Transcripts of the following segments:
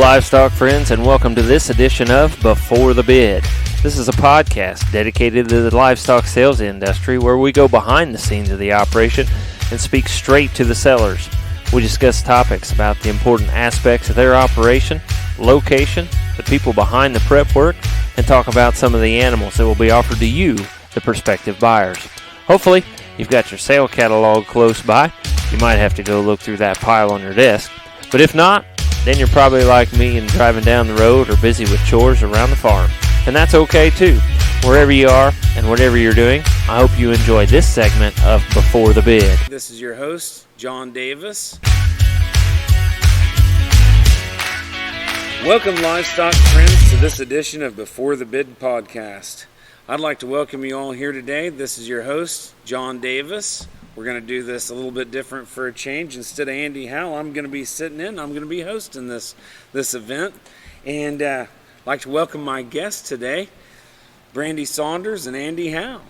livestock friends, and welcome to this edition of Before the Bid. This is a podcast dedicated to the livestock sales industry where we go behind the scenes of the operation and speak straight to the sellers. We discuss topics about the important aspects of their operation, location, the people behind the prep work, and talk about some of the animals that will be offered to you, the prospective buyers. Hopefully, you've got your sale catalog close by. You might have to go look through that pile on your desk. But if not, then you're probably like me and driving down the road or busy with chores around the farm. And that's okay too. Wherever you are and whatever you're doing, I hope you enjoy this segment of Before the Bid. This is your host, John Davis. Welcome, livestock friends, to this edition of Before the Bid podcast. I'd like to welcome you all here today. This is your host, John Davis. We're going to do this a little bit different for a change. Instead of Andy Howell, I'm going to be sitting in. I'm going to be hosting this event. And I'd like to welcome my guests today, Brandi Saunders and Andy Howell.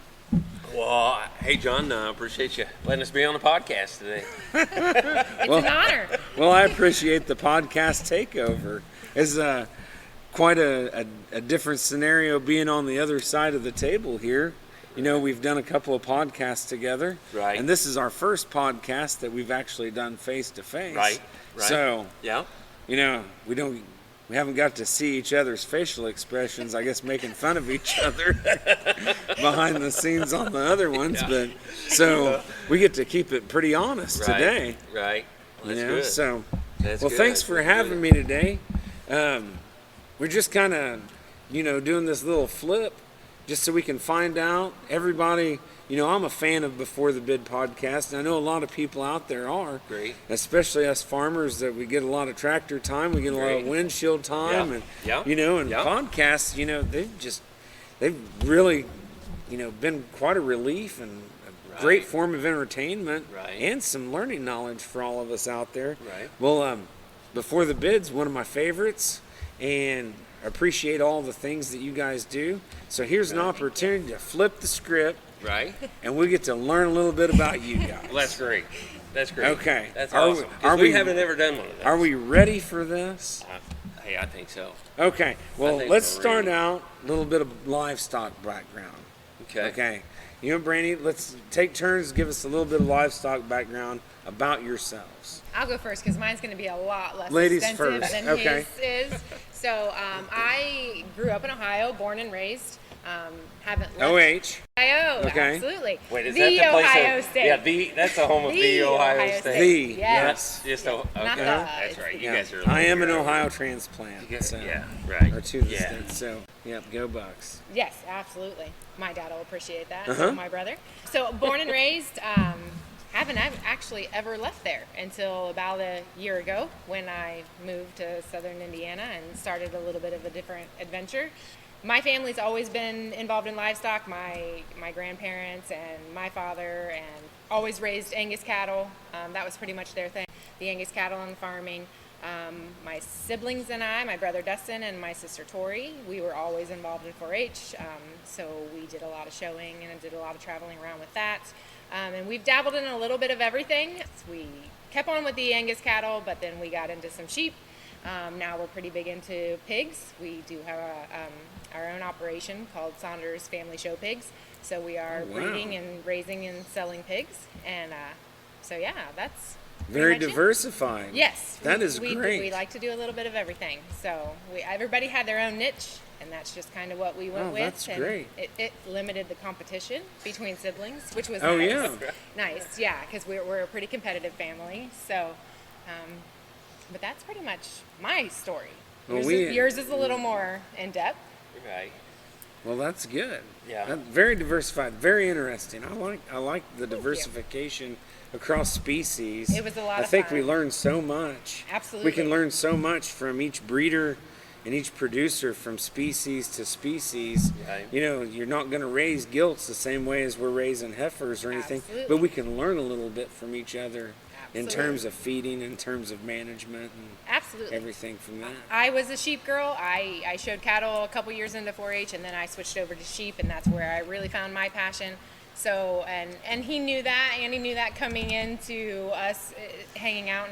Well, hey, John, I appreciate you letting us be on the podcast today. It's an honor. Well, I appreciate the podcast takeover. It's quite a different scenario being on the other side of the table here. You know, we've done a couple of podcasts together. Right. And this is our first podcast that we've actually done face-to-face. Right. So, yeah, you know, we haven't got to see each other's facial expressions, I guess making fun of each other behind the scenes on the other ones. Yeah. But so we get to keep it pretty honest today. Right. Well, that's You know, good. so That's well, good. thanks for having me today. We're just kind of, doing this little flip just so we can find out everybody. I'm a fan of Before the Bid podcast, and I know a lot of people out there are. Great. Especially us farmers that we get a lot of tractor time, we get a lot of windshield time, and podcasts. They've really, been quite a relief and a great form of entertainment and some learning knowledge for all of us out there. Right. Well, Before the Bid's one of my favorites, and appreciate all the things that you guys do. So here's an opportunity to flip the script. Right. And we get to learn a little bit about you guys. Well, that's great. That's great. Okay. That's awesome. We haven't ever done one of those. Are we ready for this? Hey, I think so. Okay. Well, let's start ready. out a little bit of livestock background. Okay. Brandi, let's take turns. Give us a little bit of livestock background about yourselves. I'll go first because mine's going to be a lot less Ladies extensive first. than Okay. his is. So I grew up in Ohio, born and raised. Haven't left OH. Ohio. Okay. Absolutely. Wait, is the that the place? Ohio State. Yeah, that's the home of the Ohio State. The, yes. Just okay. Not the, That's right. You guys are. I am an Ohio transplant. Right. Or to the state. So, go Bucks. Yes, absolutely. My dad will appreciate that. Uh-huh. So my brother. So born and raised. Haven't actually ever left there until about a year ago when I moved to southern Indiana and started a little bit of a different adventure. My family's always been involved in livestock. My grandparents and my father, and always raised Angus cattle. That was pretty much their thing, the Angus cattle and farming. My siblings and I, my brother Dustin and my sister Tori, we were always involved in 4-H. So we did a lot of showing and did a lot of traveling around with that. And we've dabbled in a little bit of everything. We kept on with the Angus cattle, but then we got into some sheep. Now we're pretty big into pigs. We do have our own operation called Saunders Family Show Pigs. So we are breeding and raising and selling pigs. And that's very diversified. Yes. That is great. We like to do a little bit of everything. So everybody had their own niche, and that's just kind of what we went with. That's great. It limited the competition between siblings, which was nice, because we're a pretty competitive family. So, but that's pretty much my story. Yours is a little more in depth. Right. Well, that's good. Yeah. Very diversified. Very interesting. I like the diversification across species. It was a lot of fun. I think we learned so much. Absolutely. We can learn so much from each breeder and each producer, from species to species. Right. You're not going to raise gilts the same way as we're raising heifers or anything, but we can learn a little bit from each other. In terms of feeding, in terms of management, and everything from that. I was a sheep girl. I showed cattle a couple years into 4-H, and then I switched over to sheep, and that's where I really found my passion. So, and he knew that, and he knew that coming into us hanging out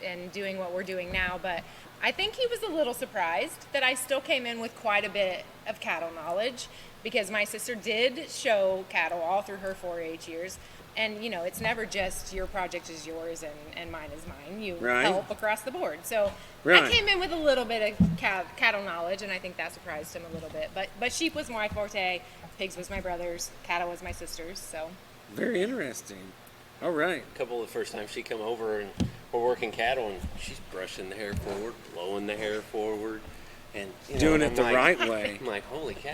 and doing what we're doing now. But I think he was a little surprised that I still came in with quite a bit of cattle knowledge, because my sister did show cattle all through her 4-H years. And, it's never just your project is yours and mine is mine. You help across the board. So I came in with a little bit of cattle knowledge, and I think that surprised him a little bit. But sheep was my forte, pigs was my brother's, cattle was my sister's. So very interesting. All right. A couple of the first times she come over and we're working cattle, and she's brushing the hair forward, blowing the hair forward, and doing it the right way. I'm like, holy cow.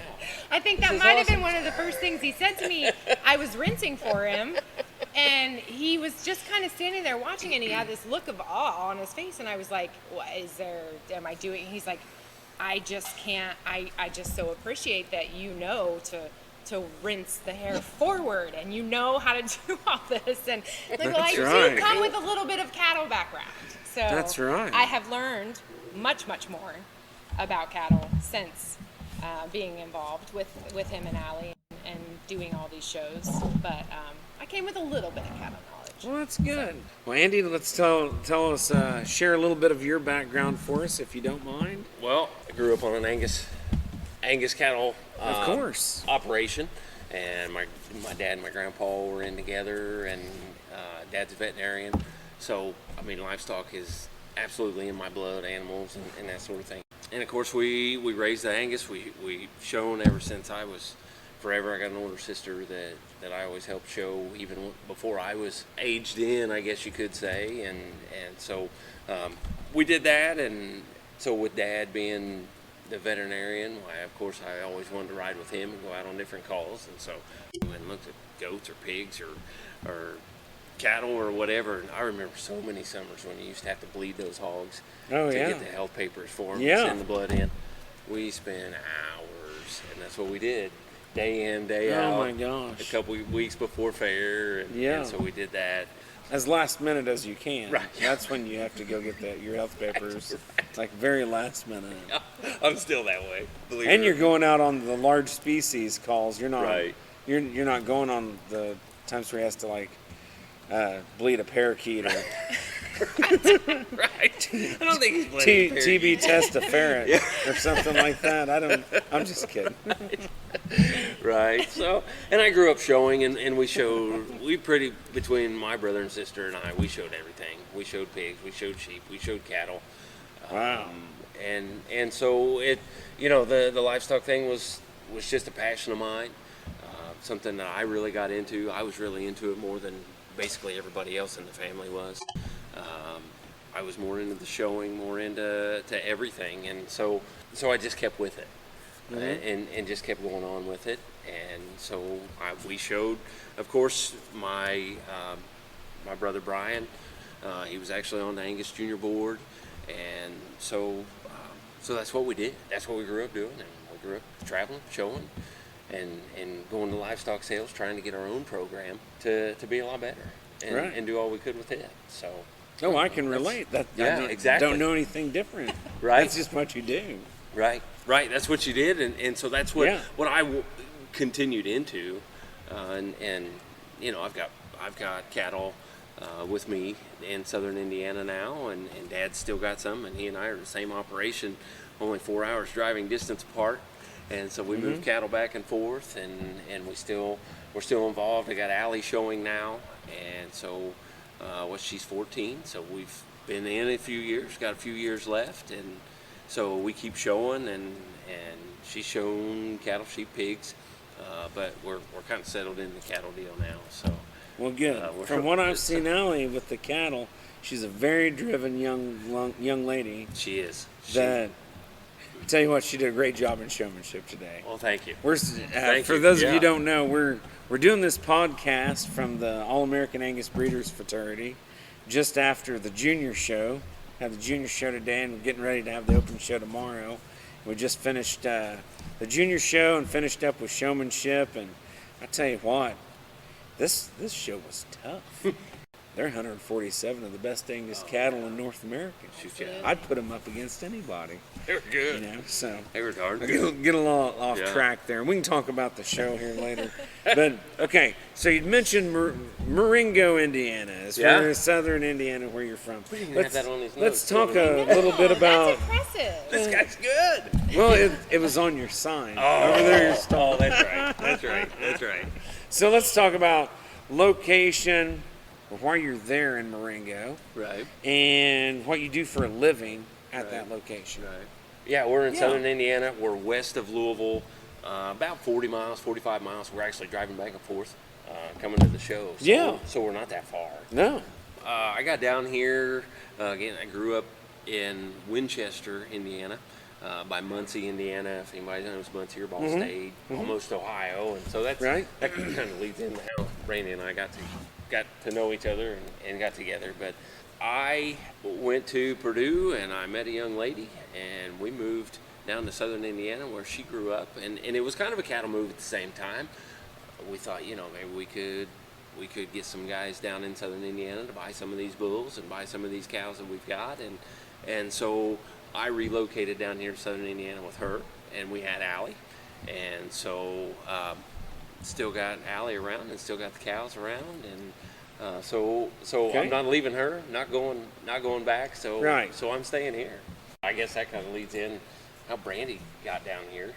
I think that might have been one of the first things he said to me. I was rinsing for him, and he was just kind of standing there watching, and he had this look of awe on his face, and I was like, what is there, am I doing? He's like, I just can't, I just so appreciate that to rinse the hair forward, and how to do all this. And I do come with a little bit of cattle background. So that's right. I have learned much, much more about cattle since being involved with him and Allie and doing all these shows. But I came with a little bit of cattle knowledge. Well, that's good. Well, Andy, let's tell us, share a little bit of your background for us, if you don't mind. Well, I grew up on an Angus cattle of course operation, and my dad and my grandpa were in together, and Dad's a veterinarian, so livestock is absolutely in my blood, animals and that sort of thing. And of course we raised the Angus. We shown ever since I was forever. I got an older sister that I always helped show even before I was aged in, I guess you could say, and so we did that. And so with Dad being the veterinarian, of course I always wanted to ride with him and go out on different calls, and so we went and looked at goats or pigs or cattle or whatever. And I remember so many summers when you used to have to bleed those hogs to get the health papers for them, send the blood in. We spent hours, and that's what we did, day in, day out. Oh my gosh! A couple of weeks before fair, and so we did that as last minute as you can. Right. That's when you have to go get your health papers. Like very last minute. I'm still that way. And you're going out on the large species calls. You're not. Right. You're not going on the times where he has to bleed a parakeet or right. I don't think he's bleeding TB test a ferret or something like that. I'm just kidding. Right. So, and I grew up showing, and between my brother and sister and I, we showed everything. We showed pigs, we showed sheep, we showed cattle. Wow. And so the livestock thing was just a passion of mine, something that I really got into. I was really into it more than basically everybody else in the family was. I was more into the showing, more into everything, and so I just kept with it, and just kept going on with it. And so we showed, of course, my brother Brian. He was actually on the Angus Junior board, and so that's what we did. That's what we grew up doing, and we grew up traveling, showing, and going to livestock sales, trying to get our own program to be a lot better, and do all we could with it. So. Oh, I can relate. Exactly. Don't know anything different. Right. That's just what you do. Right. That's what you did, and so that's what I continued into, and I've got cattle with me in southern Indiana now, and Dad's still got some, and he and I are the same operation, only 4 hours driving distance apart, and so we move cattle back and forth, and we're still involved. I got Allie showing now, and so. She's 14, so we've been in a few years, got a few years left, and so we keep showing, and she's shown cattle, sheep, pigs, but we're kind of settled in the cattle deal now. So well, good. From what I've seen Allie with the cattle, she's a very driven young lady. She is. Tell you what, she did a great job in showmanship today. Well, thank you. For those of you who don't know, we're doing this podcast from the All-American Angus Breeders Fraternity just after the junior show. Have the junior show today, and we're getting ready to have the open show tomorrow. We just finished the junior show and finished up with showmanship, and I tell you what, this show was tough. they're 147 of the best Angus cattle in North America. Shoot, yeah. I'd put them up against anybody. They were good. So They were darn I good. get a little off Yeah. track there. We can talk about the show here later. But okay, so you mentioned Marengo, Indiana, as far as southern Indiana, where you're from. We didn't have that on his Let's notes, talk a little bit about. That's impressive. This guy's good. Well, it was on your sign Oh, over there. oh, that's right. That's right. That's right. So let's talk about location, or why you're there in Marengo, Right. and what you do for a living at that location. Right. Yeah, we're in Yeah. southern Indiana. We're west of Louisville, about 40 miles, 45 miles. We're actually driving back and forth, coming to the show. So Yeah. So we're not that far. No. I got down here, again, I grew up in Winchester, Indiana, by Muncie, Indiana. If anybody knows Muncie or Ball State, almost Ohio. And so that's, Right. that kind of leads into how Brandi and I got to know each other and got together. But I went to Purdue and I met a young lady and we moved down to southern Indiana where she grew up. And it was kind of a cattle move at the same time. We thought, maybe we could get some guys down in southern Indiana to buy some of these bulls and buy some of these cows that we've got. And so I relocated down here to southern Indiana with her, and we had Allie. And so still got Allie around and still got the cows around. And so Okay. I'm not leaving her, not going back. So, Right. so I'm staying here. I guess that kind of leads in how Brandi got down here.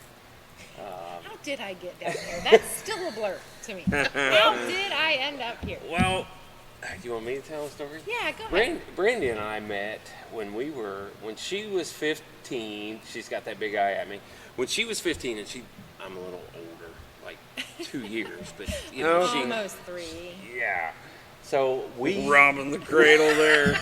How did I get down there? That's still a blur to me. How did I end up here? Well, do you want me to tell a story? Yeah, go ahead. Brandi and I met when she was 15. She's got that big eye at me. When she was 15, and I'm a little older, like 2 years, but she, Almost 3. yeah. So we Robbing the cradle there.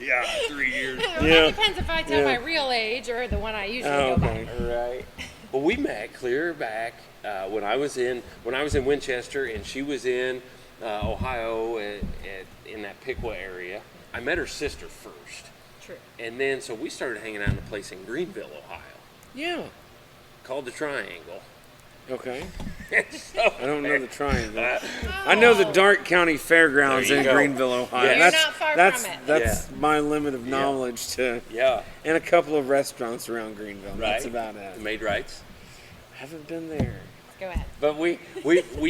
yeah, 3 years. Well, Yeah. It depends if I tell my real age or the one I usually go by. Right. Well, we met clear back when I was in Winchester, and she was in Ohio in that Piqua area. I met her sister first, True. and then so we started hanging out in a place in Greenville, Ohio, Yeah. called the Triangle. Okay. So- I don't know the triangle. I know the Dark County Fairgrounds There you in go. Greenville, Ohio. Yeah. You're not far that's, from it. That's my limit of knowledge to, Yeah, and a couple of restaurants around Greenville. right. That's about it. Made rights. Haven't been there. Go ahead. But we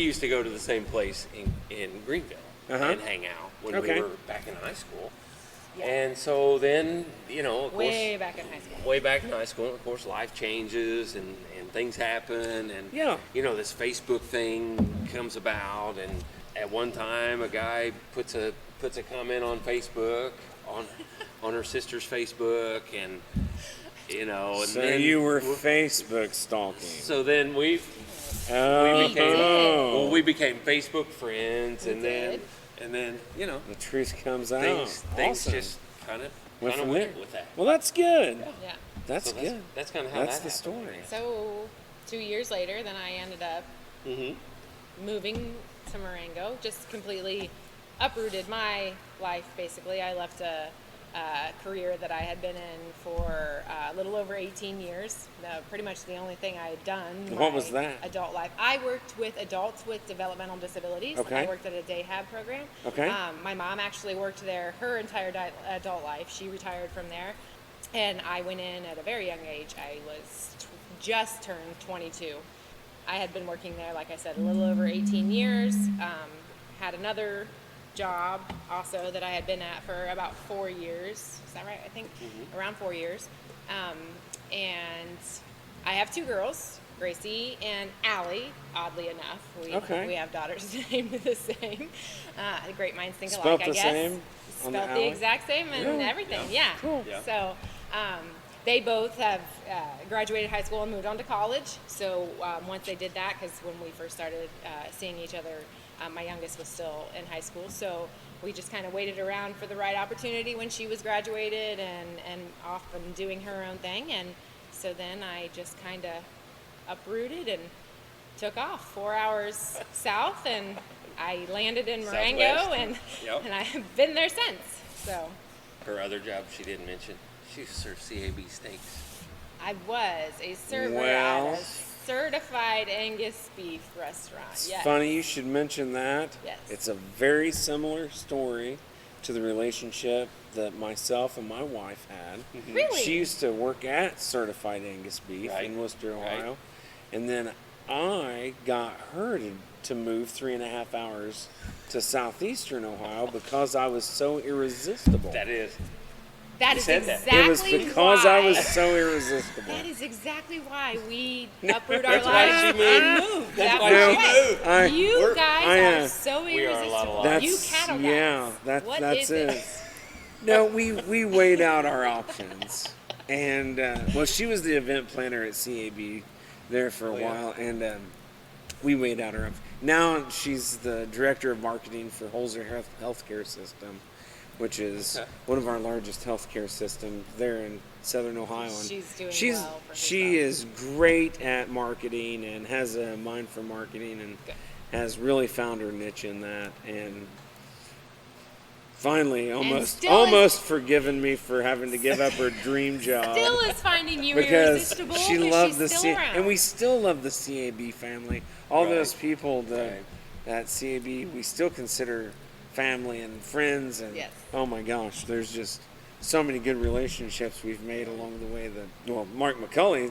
used to go to the same place in Greenville and hang out when Okay. we were back in high school. Yeah. And so then, of Way course, back in high school. way back in high school, of course, life changes and things happen. And, Yeah. this Facebook thing comes about. And at one time, a guy puts a comment on Facebook, on her sister's Facebook. And, and So then you were Facebook stalking. So then we Oh. became Facebook friends, and then The truth comes out. things Awesome. just kind of Went from went there. with that. Well, that's good. Yeah. That's So good. that's kind of how That's that the happened. story. So 2 years later, then I ended up moving to Marengo, just completely uprooted my life, basically. I left a career that I had been in for a little over 18 years. Pretty much the only thing I had done. What my was that? Adult life. I worked with adults with developmental disabilities. Okay. I worked at a day hab program. Okay. My mom actually worked there her entire adult life. She retired from there. And I went in at a very young age. I was just turned 22. I had been working there, like I said, a little over 18 years. Had another job also that I had been at for about 4 years. Is that right? I think around 4 years. And I have 2 girls, Gracie and Allie, oddly enough. We have daughters named the same. Great minds think Spelt alike, I the guess. same on the Spelt the Allie? exact same and everything. Yeah. Cool. Yeah. So they both have graduated high school and moved on to college. So once they did that, because when we first started seeing each other, my youngest was still in high school. So we just kind of waited around for the right opportunity when she was graduated and off and doing her own thing. And so then I just kind of uprooted and took off 4 hours south, and I landed in Marengo, Southwest. and I've been there since. So Her other job she didn't mention. She served CAB steaks. I was a server Well, at a certified Angus beef restaurant. It's Yes. funny you should mention that. Yes. It's a very similar story to the relationship that myself and my wife had. Really? She used to work at Certified Angus Beef Right. in Worcester, Right. Ohio. And then I got her to move 3.5 hours to southeastern Ohio because I was so irresistible. That is. That You is said that. exactly It was because why. I was so irresistible. That is exactly why we uproot our That's why lives she moved. and moved. That's That why was she right. moved. You guys I, are so we are a lot irresistible. alike. You cattle guys. Yeah, What that's is it. No, we weighed out our options, and well, she was the event planner at CAB there for a while, and we weighed out our options. Now she's the director of marketing for Holzer Healthcare System, which is one of our largest healthcare systems there in Southern Ohio. And She's doing well for she herself. is great at marketing and has a mind for marketing and has really found her niche in that. And finally, almost forgiven me for having to give up her dream job. Still is finding you Because irresistible. she but loved she's the still around. and we still love the CAB family. All Right. those people that Right. at CAB we still consider family and friends, and Yes. oh my gosh, there's just so many good relationships we've made along the way. Mark McCulley,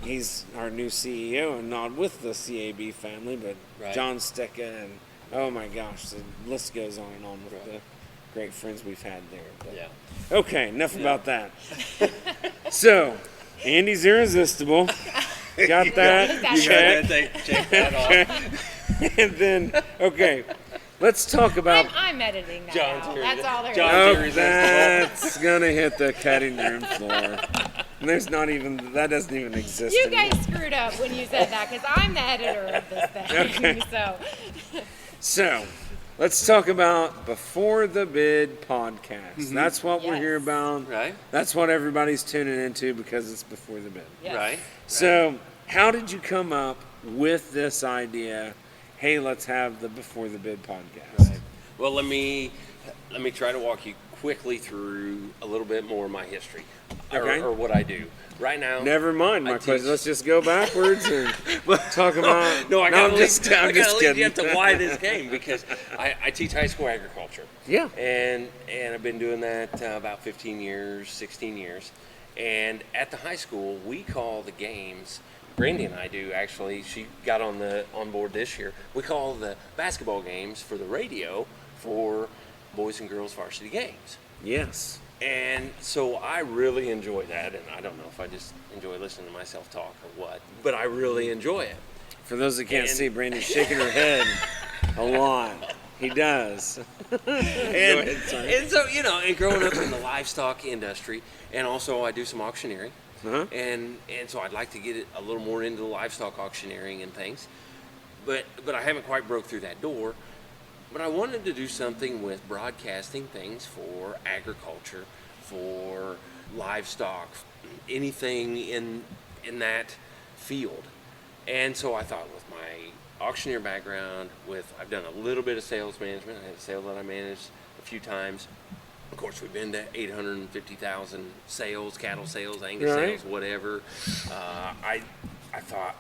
he's our new CEO and not with the CAB family, but Right. John Stecca, and oh my gosh, the list goes on and on with the great friends we've had there. But, Yeah. okay, enough about that. So, Andy's irresistible. Got that? You Check. Check that off. And then, okay, let's talk about. I'm editing that John's out. here. That's all there John's is. Oh, irresistible. that's gonna hit the cutting room floor. And there's not even that doesn't even exist. You anymore. guys screwed up when you said that because I'm the editor of this thing. Okay. So, So, let's talk about Before the Bid podcast. That's what we're Yes. here about. Right. That's what everybody's tuning into because it's Before the Bid. yes. Right. So, how did you come up with this idea? Hey, let's have the Before the Bid podcast. Right. Well, let me try to walk you quickly through a little bit more of my history, Okay. or what I do right now. Never mind my I question. teach- Let's just go backwards and talk about. No, I I'm gotta just lead you kidding. up to why this came, because I teach high school agriculture. Yeah. And I've been doing that about 15 years, 16 years. And at the high school, we call the games. Brandi and I do, actually. She got on board this year. We call the basketball games for the radio for boys and girls varsity games. Yes. And so I really enjoy that, and I don't know if I just enjoy listening to myself talk or what, but I really enjoy it. For those that can't And- see, Brandy's shaking her head a lot. He does. And so, and growing up in the livestock industry, and also I do some auctioneering, Uh-huh. and so I'd like to get it a little more into the livestock auctioneering and things, but I haven't quite broke through that door. But I wanted to do something with broadcasting things for agriculture, for livestock, anything in that field. And so I thought, with my auctioneer background, I've done a little bit of sales management. I had a sale that I managed a few times. Of course, we've been to 850,000 sales, cattle sales, Angus Right. sales, whatever. I thought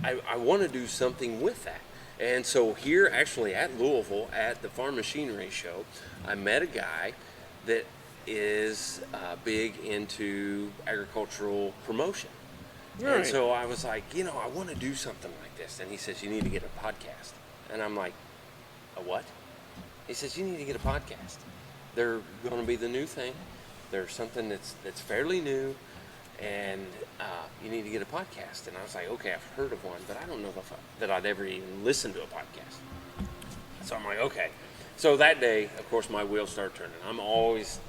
I want to do something with that. And so here, actually at Louisville, at the Farm Machinery Show, I met a guy that is big into agricultural promotion. Right. And so I was like, I want to do something like this. And he says, you need to get a podcast. And I'm like, a what? He says, you need to get a podcast. They're going to be the new thing. There's something that's fairly new, and you need to get a podcast. And I was like, okay, I've heard of one, but I don't know that I'd ever even listen to a podcast. So I'm like, okay. So that day, of course, my wheels start turning. I'm always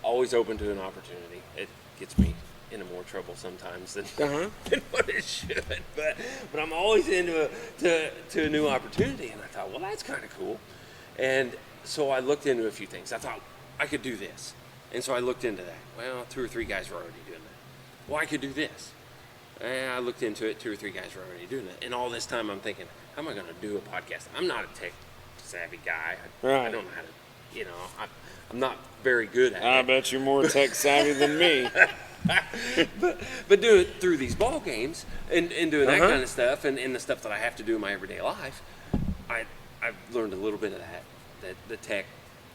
open to an opportunity. It gets me into more trouble sometimes than, than what it should. But I'm always into a new opportunity. And I thought, well, that's kind of cool. And so I looked into a few things. I thought I could do this. And so I looked into that. Well, 2 or 3 guys were already doing that. Well, I could do this. And I looked into it. 2 or 3 guys were already doing it. And all this time I'm thinking, how am I going to do a podcast? I'm not a tech savvy guy. I don't know how to, I'm not very good at it. I bet you're more tech savvy than me. but doing it through these ball games and doing that Uh-huh. kind of stuff and the stuff that I have to do in my everyday life, I've learned a little bit of the tech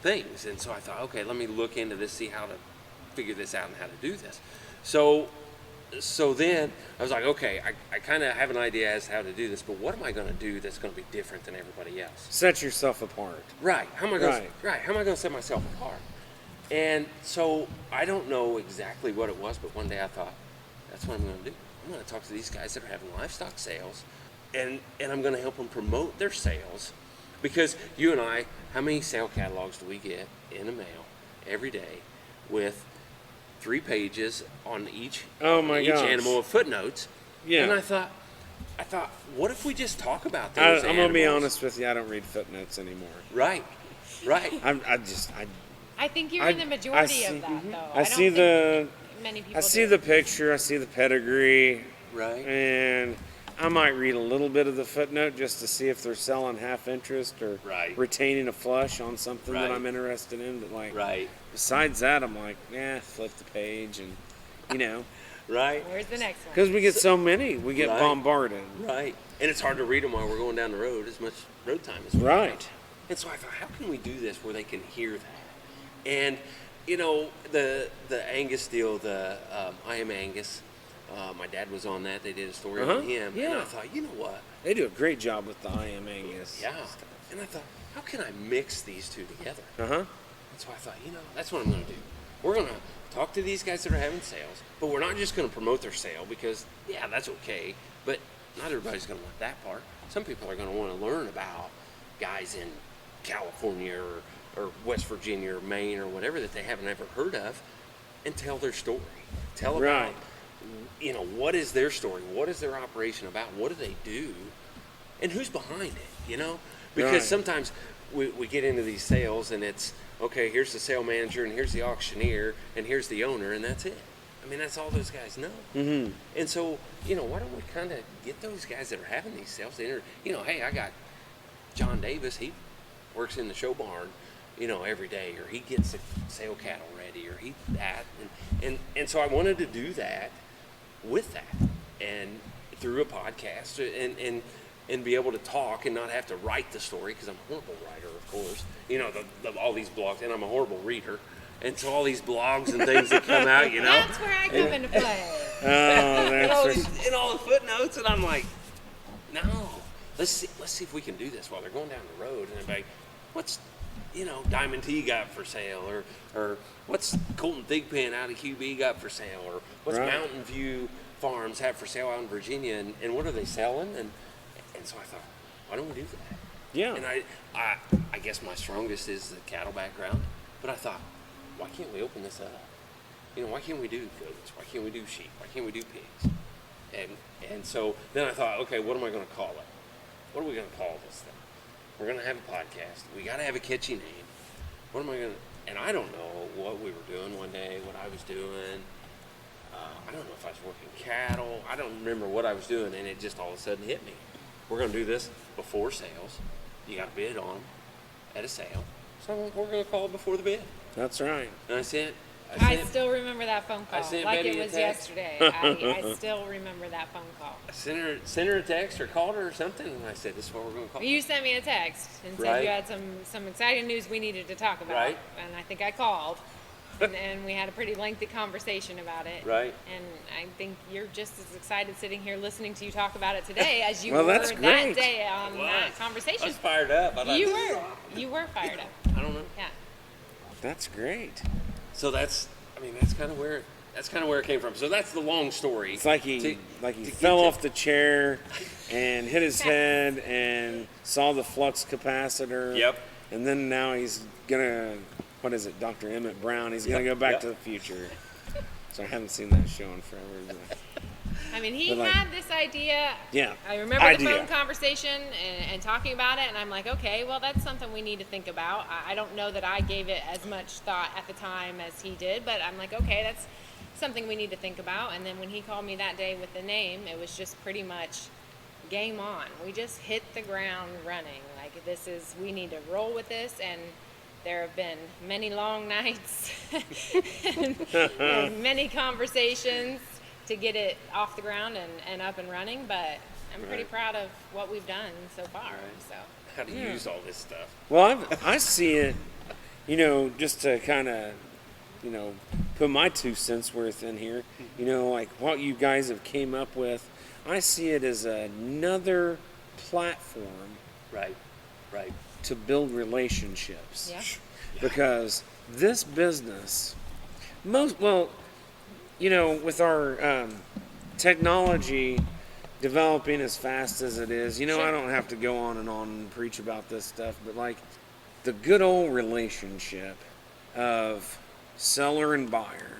things. And so I thought, okay, let me look into this, see how to figure this out and how to do this. So then I was like, okay, I kind of have an idea as to how to do this, but what am I going to do that's going to be different than everybody else? Set yourself apart. Right. How am I going Right. How am I going to set myself apart? And so I don't know exactly what it was, but one day I thought, that's what I'm going to do. I'm going to talk to these guys that are having livestock sales, and I'm going to help them promote their sales. Because you and I, how many sale catalogs do we get in the mail every day with 3 pages on each gosh. animal with footnotes? Yeah. And I thought, what if we just talk about those I'm going to be animals? honest with you. I don't read footnotes anymore. Right. I think you're in the I majority see- of that, though. I see the many people I see do. the picture. I see the pedigree. Right. And I might read a little bit of the footnote just to see if they're selling half interest or Right. retaining a flush on something that Right. I'm interested in. But like, Right. besides that, I'm like, flip the page and, Right. Where's the next one? because we get so many, we get Right. bombarded. Right. And it's hard to read them while we're going down the road as much road time as we have. Right. And so I thought, how can we do this where they can hear that? And, the Angus deal, the I Am Angus, my dad was on that. They did a story Uh-huh. on him. And Yeah. I thought, you know what? They do a great job with the I Am Angus. Yeah. And I thought, how can I mix these two together? Uh-huh. And so I thought, that's what I'm going to do. We're going to talk to these guys that are having sales, but we're not just going to promote their sale because, yeah, that's okay, but not everybody's going to want that part. Some people are going to want to learn about guys in California or West Virginia or Maine or whatever that they haven't ever heard of and tell their story. Tell about, what is their story? What is their operation about? What do they do? And who's behind it, Because Right. sometimes we get into these sales and it's, okay, here's the sale manager and here's the auctioneer and here's the owner and that's it. I mean, that's all those guys know. Mm-hmm. And so, why don't we kind of get those guys that are having these sales to hey, I got John Davis, he works in the show barn, every day, or he gets the sale cattle ready, or he that. And so I wanted to do that with that and through a podcast and be able to talk and not have to write the story because I'm a horrible writer, of course. All these blogs, and I'm a horrible reader. And so all these blogs and things that come out, That's where I come into play. Oh, and all, that's these, and all the footnotes, and I'm like, no, let's see if we can do this while they're going down the road. And they're like, what's Diamond T got for sale, or what's Colton Thigpen out of QB got for sale, or what's Right. Mountain View Farms have for sale out in Virginia, and what are they selling? And so I thought, why don't we do that? Yeah. And I guess my strongest is the cattle background, but I thought, why can't we open this up? Why can't we do goats? Why can't we do sheep? Why can't we do pigs? And so then I thought, okay, what am I going to call it? What are we going to call this thing? We're going to have a podcast. We got to have a catchy name. What am I going to? And I don't know what we were doing one day, what I was doing. I don't know if I was working cattle. I don't remember what I was doing, and it just all of a sudden hit me. We're going to do this before sales. You got to bid on at a sale. So we're going to call it before the bid. That's right. And I sent I still remember that phone I call sent like Betty it a was text. yesterday. I still remember that phone call. I sent her a text or called her or something, and I said, this is what we're going to call it. You sent me a text and said Right. you had some exciting news we needed to talk about. Right. And I think I called. And we had a pretty lengthy conversation about it. Right. And I think you're just as excited sitting here listening to you talk about it today as you Well, were that's that great. day on that I conversation. was fired up. I thought, You were fired up. I don't know. Yeah. That's great. So that's kind of where it came from. So that's the long story. It's like he To fell get to- off the chair and hit his head and saw the flux capacitor. Yep. And then now he's gonna, what is it, Dr. Emmett Brown? He's gonna Yep, go back yep. to the future. So I haven't seen that show in forever. But I mean, he But, like, had this idea. yeah. I remember idea. the phone conversation and talking about it, and I'm like, okay, well, that's something we need to think about. I don't know that I gave it as much thought at the time as he did, but I'm like, okay, that's something we need to think about. And then when he called me that day with the name, it was just pretty much game on. We just hit the ground running. Like, we need to roll with this, and There have been many long nights and many conversations to get it off the ground and up and running, but I'm pretty proud of what we've done so far. So How to use all this stuff. Well, I see it, just to kind of, put my 2 cents worth in here, like what you guys have came up with. I see it as another platform Right. to build relationships. yeah. Because this business, with our technology developing as fast as it is, I don't have to go on and preach about this stuff, but like the good old relationship of seller and buyer.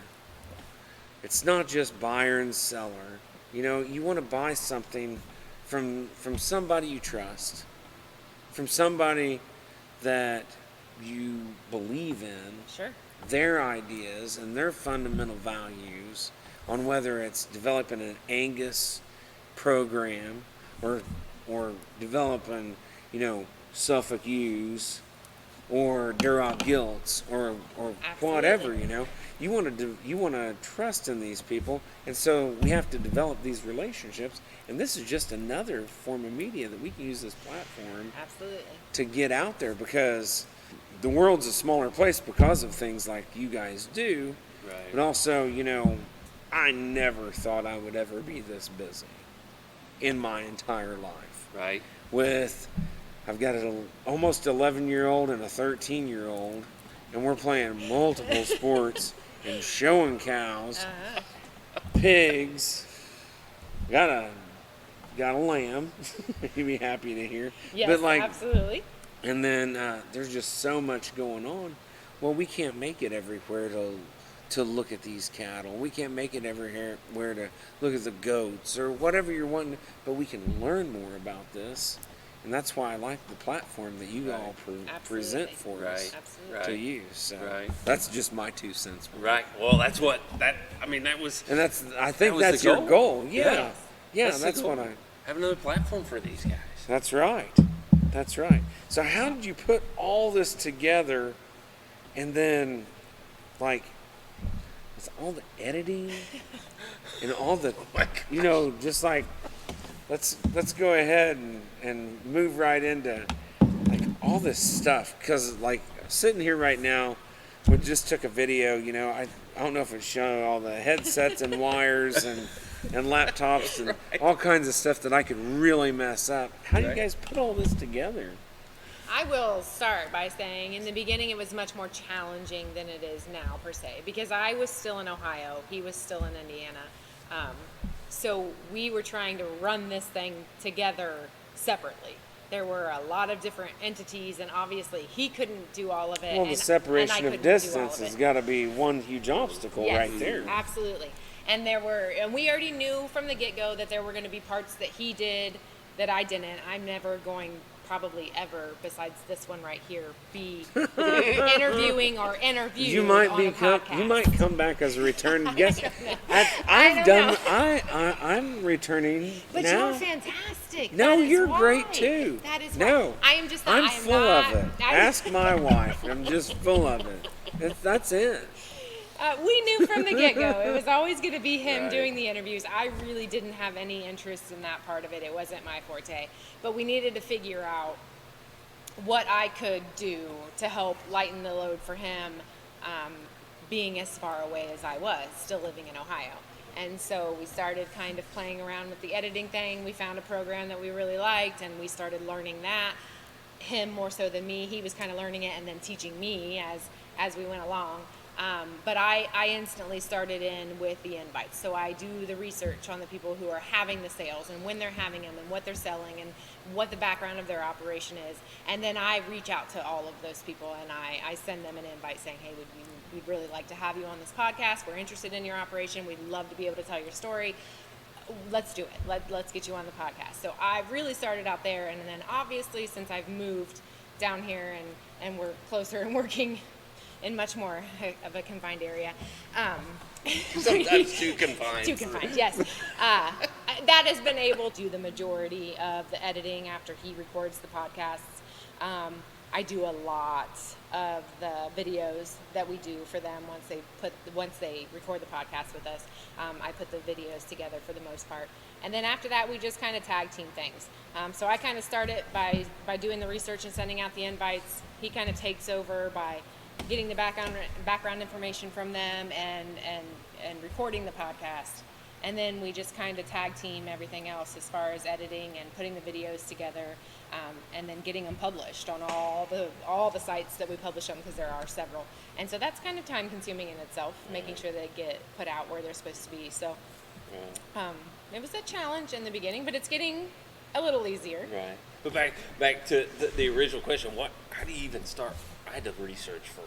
It's not just buyer and seller. You want to buy something from somebody you trust, from somebody that you believe in, Sure. their ideas and their fundamental values on whether it's developing an Angus program or developing, Suffolk U's or Duroc Gilts or whatever, You want to trust in these people, and so we have to develop these relationships. And this is just another form of media that we can use this platform Absolutely. to get out there, because the world's a smaller place because of things like you guys do. Right. But also, I never thought I would ever be this busy in my entire life. Right. I've got an almost 11-year-old and a 13-year-old, and we're playing multiple sports and showing cows, pigs. Got a lamb. You'd be happy to hear. Yes, but absolutely. And then there's just so much going on. Well, we can't make it everywhere to look at these cattle. We can't make it everywhere to look at the goats or whatever you're wanting. But we can learn more about this. And that's why I like the platform that you all present for us to use. So that's just my 2 cents. Right. Well, that was. And I think that's your goal. Yeah. Yeah, that's what I have another platform for these guys. That's right. So how did you put all this together, and then, with all the editing and all the, just like, let's go ahead and move right into all this stuff, because sitting here right now, we just took a video. I don't know if it's showing all the headsets and wires and laptops and all kinds of stuff that I could really mess up. How do you guys put all this together? I will start by saying in the beginning it was much more challenging than it is now, per se, because I was still in Ohio, he was still in Indiana. So we were trying to run this thing together separately. There were a lot of different entities, and obviously he couldn't do all of it. Well, the separation of distance has got to be one huge obstacle right there. Absolutely. And we already knew from the get-go that there were going to be parts that he did that I didn't. I'm never going, probably ever, besides this one right here, be interviewing or interviewed you might on be a podcast. You might come back as a return guest. I'm returning but now. you're fantastic. No, you're great too. That is no. why. I am just. I'm full of it. Ask my wife. I'm just full of it. That's it. We knew from the get-go it was always going to be him doing the interviews. I really didn't have any interest in that part of it. It wasn't my forte. But we needed to figure out what I could do to help lighten the load for him, being as far away as I was, still living in Ohio. And so we started kind of playing around with the editing thing. We found a program that we really liked, and we started learning that. Him more so than me. He was kind of learning it and then teaching me as we went along. But I instantly started in with the invites. So I do the research on the people who are having the sales and when they're having them and what they're selling and what the background of their operation is. And then I reach out to all of those people and I send them an invite saying, hey, we'd really like to have you on this podcast. We're interested in your operation. We'd love to be able to tell your story. Let's do it. Let's get you on the podcast. So I really started out there. And then obviously since I've moved down here and we're closer and working in much more of a confined area. Sometimes too confined. Too confined, yes. That has been able to do the majority of the editing after he records the podcasts. I do a lot of the videos that we do for them once they record the podcast with us. I put the videos together for the most part. And then after that, we just kind of tag team things. So I kind of start it by doing the research and sending out the invites. He kind of takes over by getting the background information from them and recording the podcast. And then we just kind of tag team everything else as far as editing and putting the videos together, and then getting them published on all the sites that we publish them, because there are several. And so that's kind of time consuming in itself, making sure they get put out where they're supposed to be. So it was a challenge in the beginning, but it's getting a little easier. Right. But back to the original question, how do you even start? I had to research for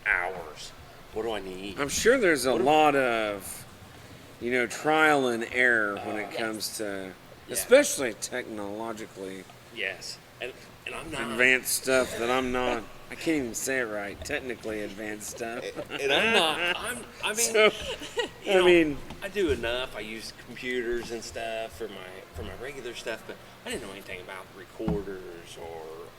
hours. What do I need? I'm sure there's a lot of, trial and error when it comes to, especially technologically Yes. And I'm not advanced stuff that I can't even say it right. Technically advanced stuff. And I'm not. I mean, I do enough. I use computers and stuff for my regular stuff, but I didn't know anything about recorders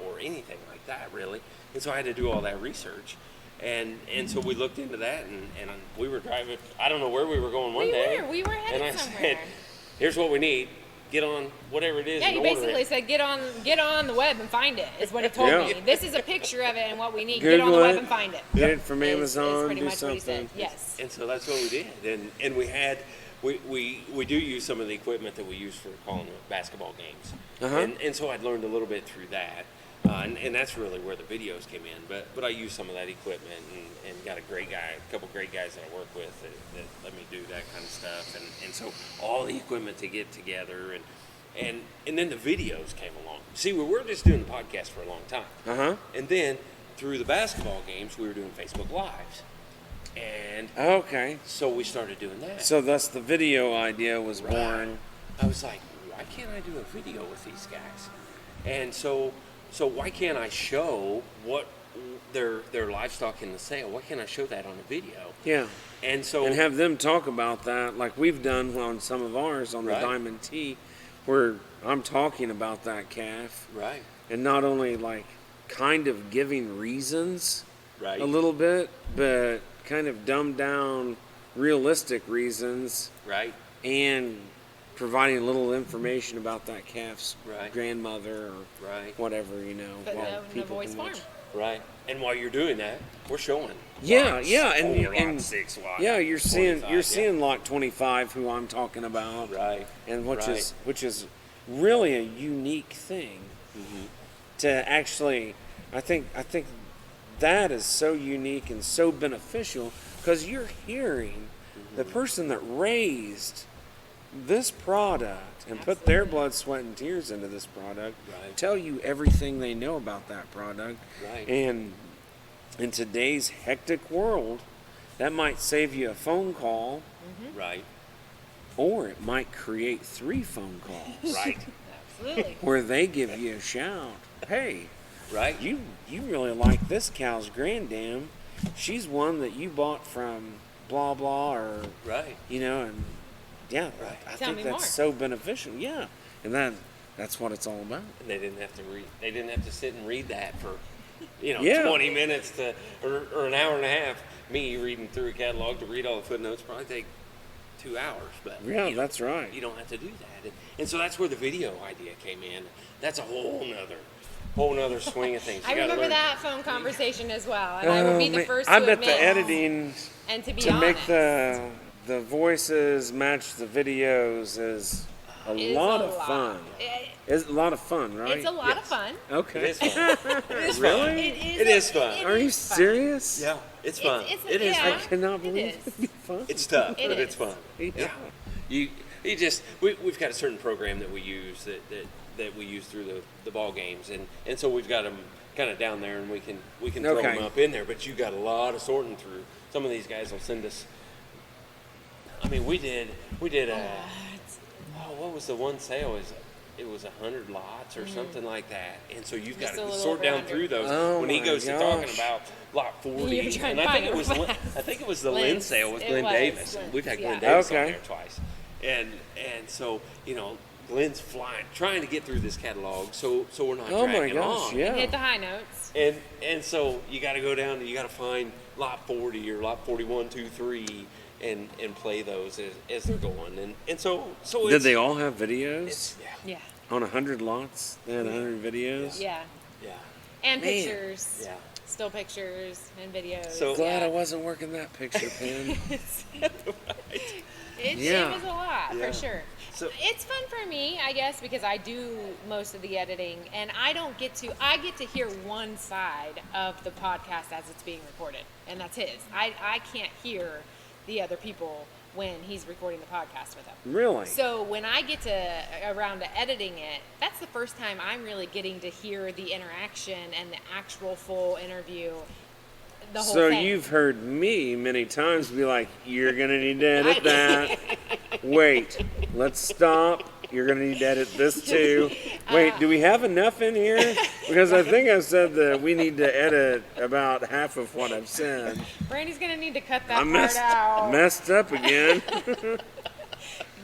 or anything like that really. And so I had to do all that research. And so we looked into that, and we were driving. I don't know where we were going one day. We were headed and I somewhere. said, "Here's what we need. Get on whatever it is." Yeah, and he order basically it. said, get on the web and find it, is what he told Yeah. me. This is a picture of it and what we need. Google Get on the web it. and find it. Get it from Is Amazon, pretty do much what he said. something. Yes. And so that's what we did. And we do use some of the equipment that we use for calling basketball games. Uh-huh. And so I'd learned a little bit through that. And that's really where the videos came in. But I used some of that equipment and got a couple great guys that I work with that let me do that kind of stuff. And so all the equipment to get together and then the videos came along. See, we were just doing the podcast for a long time. Uh-huh. And then through the basketball games, we were doing Facebook Lives. And Okay. so we started doing that. So thus the video idea was born. I was like, why can't I do a video with these guys? And so why can't I show what their livestock in the sale? Why can't I show that on a video? Yeah. And so And have them talk about that like we've done on some of ours on the Right. Diamond T, where I'm talking about that calf. right, And not only like kind of giving reasons right, a little bit, but kind of dumbed down realistic reasons right, and providing a little information about that calf's Right. grandmother or right, whatever, But while no people voice can farm. watch. right. And while you're doing that, we're showing. Yeah, lots yeah, and- 4, and- lot 6, lot Yeah, you're seeing 25, seeing lot 25 who I'm talking about. Right. And Right. which is really a unique thing Mm-hmm. to actually I think that is so unique and so beneficial because you're hearing the person that raised this product and put their blood, sweat, and tears into this product Right. tell you everything they know about that product. Right. And in today's hectic world, that might save you a phone call, Right, or it might create 3 phone calls right, Absolutely. where they give you a shout. Hey, right. you really like this cow's granddam. She's one that you bought from blah blah or Right. and yeah, Right. I Tell think me that's more. so beneficial. Yeah, and that's what it's all about. And they didn't have to read. They didn't have to sit and read that for, Yeah. 20 minutes or an hour and a half. Me reading through a catalog to read all the footnotes probably take 2 hours. But Yeah, you know, that's right. You don't have to do that. And so that's where the video idea came in. That's a whole nother swing of things. I You gotta remember learn- that phone conversation as well, and I would be the man, first I to bet admit. the editing And to be to honest, make the voices match the videos is a is lot a of lot. fun. It- It's a lot of fun, right? It's a lot of Yes. fun. Okay. It is fun. It is Really? fun. It It is fun. Are you fun. serious? Yeah, it's fun. It is yeah. I fun. cannot It believe is. it'd be fun. It's tough, It but is. it's fun. Yeah. You just we've got a certain program that we use that we use through the ball games, and so we've got them kind of down there, and we can throw Okay. them up in there. But you got a lot of sorting through. Some of these guys will send us. I mean, we did a. Oh, what was the one sale? It was 100 lots or something like that, and so you've got Just a to little sort over down 100. through those. Oh when he my goes to talking gosh. about lot 40, You're trying and to I find think it was it. I think it was the Lynn. Lynn sale with It Glenn was. Davis. Lynn, We've had Glenn yeah. Davis Okay. on there twice, and so Glenn's flying, trying to get through this catalog, so we're not Oh my dragging gosh, on. yeah. Hit the high notes. And so you got to go down and you got to find lot 40 or lot 41, 2, 3, and play those as they're going. And so Did it's, they all have videos? It's, Yeah. On 100 lots, they had 100 videos? Yeah. yeah. And Man. pictures. Yeah. Still pictures and videos. So- Glad yeah. I wasn't working that picture pen. It Yeah. was a lot, Yeah. for sure. So- It's fun for me, I guess, because I do most of the editing, and I get to hear one side of the podcast as it's being recorded, and that's his. I can't hear the other people when he's recording the podcast with them. Really? So when I get around to editing it, that's the first time I'm really getting to hear the interaction and the actual full interview, the whole So thing. you've heard me many times be like, you're going to need to edit that. Wait, let's stop. You're going to need to edit this too. Wait, do we have enough in here? Because I think I said that we need to edit about half of what I've said. Brandy's going to need to cut that I part out. messed up again.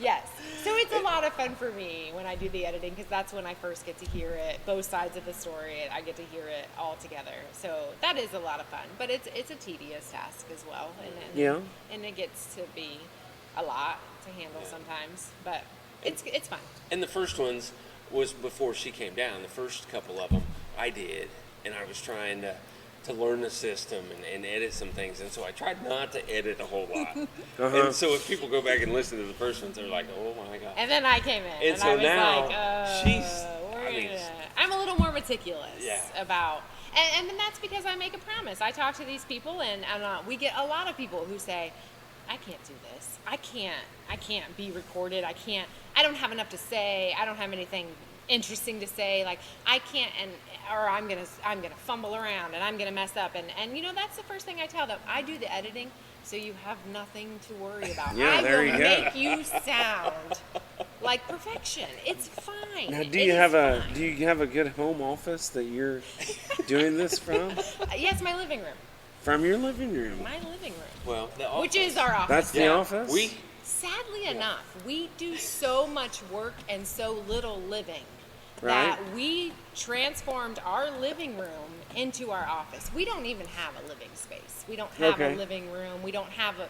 Yes. So it's a lot of fun for me when I do the editing, because that's when I first get to hear it, both sides of the story. I get to hear it all together. So that is a lot of fun, but it's a tedious task as well, Yeah. and it gets to be a lot to handle sometimes, but it's fun. And the first ones was before she came down. The first couple of them I did, and I was trying to learn the system and edit some things, and so I tried not to edit a whole lot. And so if people go back and listen to the first ones, they're like, "Oh my god!" And then I came in, and so I was now like, I'm a little more meticulous Yeah. about, and then that's because I make a promise. I talk to these people, and we get a lot of people who say, I can't do this. I can't be recorded. I don't have enough to say. I don't have anything interesting to say. Like, I can't, or I'm gonna fumble around and I'm gonna mess up. And that's the first thing I tell them. I do the editing, so you have nothing to worry about. Yeah, I there will you go. make you sound like perfection. It's fine. Now, do It you is have fine. a good home office that you're doing this from? Yes, my living room. From your living room? My living room. Well, Which is our office. That's the Yeah. office? Sadly enough, we do so much work and so little living Right. that we transformed our living room into our office. We don't even have a living space. We don't have Okay. a living room. We don't have a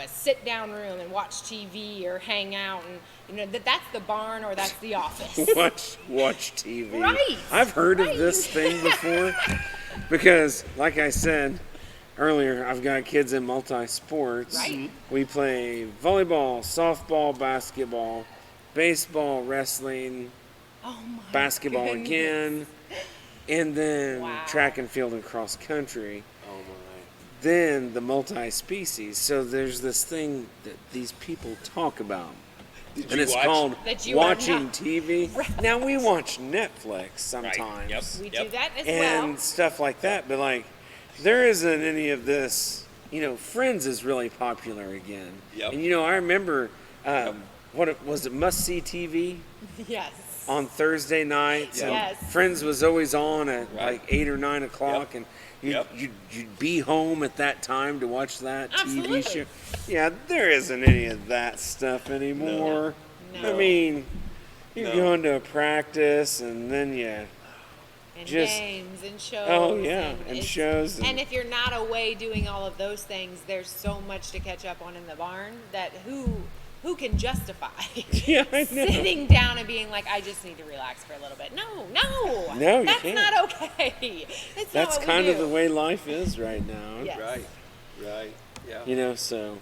sit down room and watch TV or hang out, and that's the barn or that's the office. Watch TV. Right, I've heard right. of this thing before because, like I said earlier, I've got kids in multi-sports. Right. We play volleyball, softball, basketball, baseball, wrestling, Oh my basketball goodness. again, and then Wow. track and field and cross country. oh my. Then the multi-species. So there's this thing that these people talk about. Did And you it's watch? called That you watching are not- TV. Now we watch Netflix sometimes Right. Yep. We Yep. do that as and well. stuff like that, but like there isn't any of this. Friends is really popular again. Yep. And I remember was it Must See TV Yes. on Thursday nights? Yep. and Yes. Friends was always on at Right. like 8 or 9 o'clock, Yep. and Yep. you'd be home at that time to watch that Absolutely. TV show. Yeah, there isn't any of that stuff anymore. No. I mean, you No. go into a practice and then And just- games and shows. Oh, yeah, and it's- shows And and- if you're not away doing all of those things, there's so much to catch up on in the barn that who can justify Yeah, I know. sitting down and being like, I just need to relax for a little bit. No, No, you that's can't. not okay. That's That's not what kind we of do. the way life is right now. Yes. Right. Yeah. So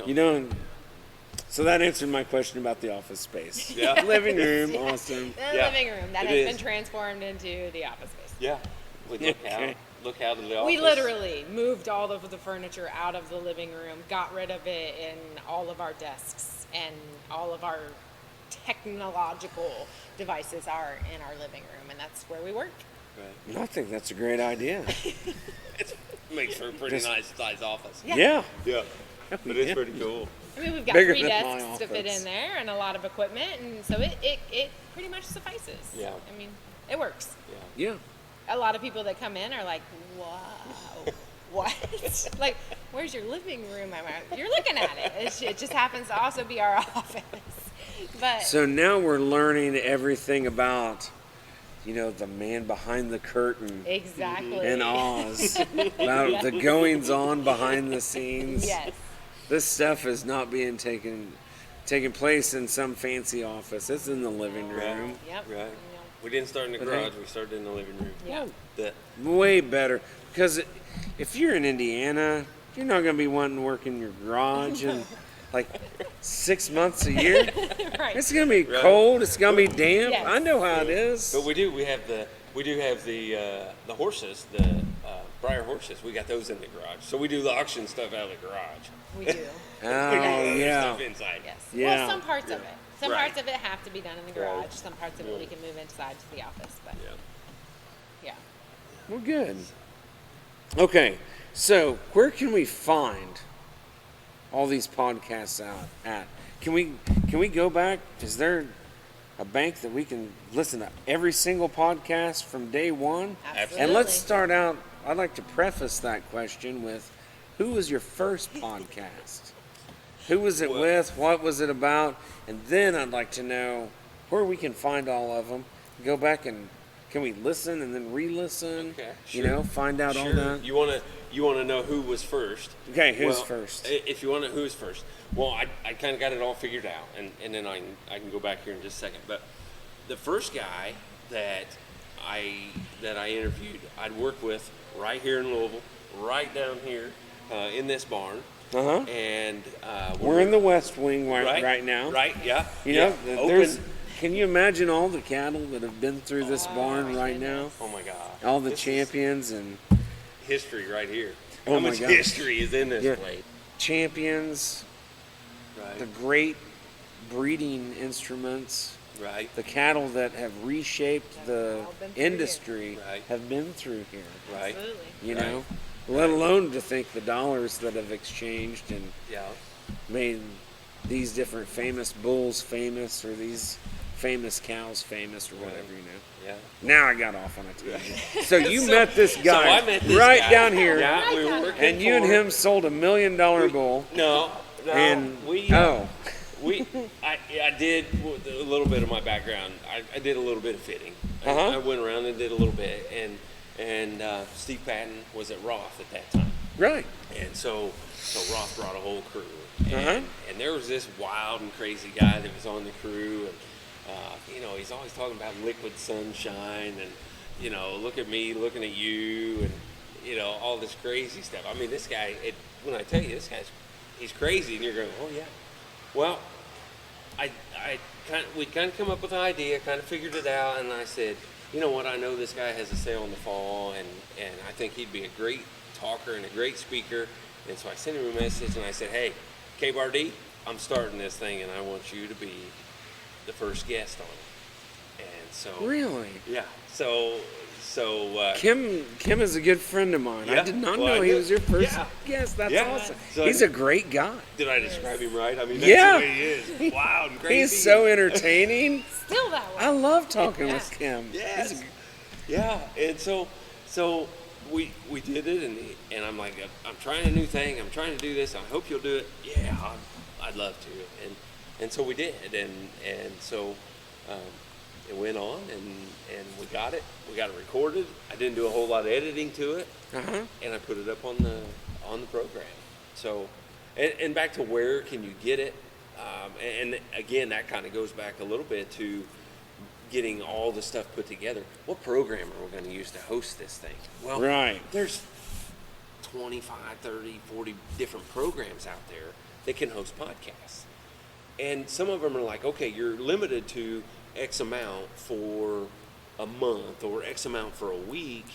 we don't- so that answered my question about the office space. Yeah. Living room, awesome. The Yeah, living room that it has is. been transformed into the office space. Yeah. We Okay. look out of the office. We literally moved all of the furniture out of the living room, got rid of it, and all of our desks and all of our technological devices are in our living room, and that's where we work. Right. I think that's a great idea. It makes for a pretty Just- nice size office. Yeah. Yeah. Yeah. But it's Yeah. pretty cool. I mean, we've got Bigger 3 than my desks to fit office. in there and a lot of equipment, and so it pretty much suffices. Yeah. I mean, it works. Yeah. A lot of people that come in are like, wow, what? Like, where's your living room? You're looking at it. It just happens to also be our office. But So now we're learning everything about, the man behind the curtain exactly. in Oz, about the goings on behind the scenes. Yes. This stuff is not being taking place in some fancy office. It's in the living room. Yep. Right. Yep. We didn't start in the But garage. We started in the living room. Yeah. The, Way better, because if you're in Indiana, you're not going to be wanting to work in your garage and like 6 months a year. Right. It's going to be Right. cold. It's going to be damp. Yes. I know how it is. but we do have the horses, the Breyer horses. We got those in the garage. So we do the auction stuff out of the garage. We do. Oh, Other yeah. Stuff inside. Yes. Yeah. Well, some parts of it. Some Right. parts of it have to be done in the garage. Right. Some parts of it we can move inside to the office. But yeah. Well, good. Okay, so where can we find all these podcasts out at? Can we go back? Is there a bank that we can listen to every single podcast from day one? Absolutely. And let's start out. I'd like to preface that question with, who was your first podcast? Who was it with? What was it about? And then I'd like to know where we can find all of them. Go back and can we listen and then re-listen? Okay, sure. Find out all Sure. that. You want to know who was first? Okay, who's Well, first? If you want to know who's first, well, I kind of got it all figured out, and then I can go back here in just a second. But the first guy that I interviewed, I'd worked with right here in Louisville, right down here in this barn. Uh-huh. And We're in the West Wing right now. Right, yeah. There's. Can you imagine all the cattle that have been through this barn right now? Oh my God. All the This is champions and history right here. Oh How my much gosh. history is in this place? champions, Right. the great breeding instruments, Right. the cattle that have reshaped the all been through industry Right. have been through here. Right. Absolutely. You Right. know, let alone to think the dollars that have exchanged and Yeah. made these different famous bulls famous, or these famous cows famous, or whatever, Yeah. Now I got off on a tangent. So you met this So guy I met this right guy. down here, Yeah, we were working and you and for- him sold $1 million bull, No. and we I did a little bit of my background. I did a little bit of fitting. Uh-huh. I went around and did a little bit, and Steve Patton was at Roth at that time, right? and so Roth brought a whole crew, and, Uh-huh. and there was this wild and crazy guy that was on the crew, and he's always talking about liquid sunshine, and look at me looking at you, and all this crazy stuff. I mean, this guy, when I tell you he's crazy, and you're going, oh yeah. Well, we kind of come up with an idea, kind of figured it out, and I said, you know what, I know this guy has a sale in the fall, and I think he'd be a great talker and a great speaker. And so I sent him a message, and I said, hey, K-Bar-D, I'm starting this thing, and I want you to be the first guest on it. And so Really? yeah, so Kim is a good friend of mine. I Yeah. did not Well, know I he did. was your first Yeah. guest. That's Yeah. awesome. So He's a great guy. did I describe him right? I mean, that's Yeah. the way he is. Wow, and crazy. He's so entertaining. Still that way. I love talking Yeah. with Kim. Yes. He's a- Yeah, and so we did it, and I'm like, I'm trying a new thing. I'm trying to do this. I hope you'll do it. Yeah, I'd love to. And so we did, and so it went on, and we got it. We got it recorded. I didn't do a whole lot of editing to it, Uh-huh. and I put it up on the program. So, and back to where can you get it? And again, that kind of goes back a little bit to getting all the stuff put together. What program are we going to use to host this thing? Well, Right. there's 25, 30, 40 different programs out there that can host podcasts. And some of them are like, okay, you're limited to X amount for a month or X amount for a week,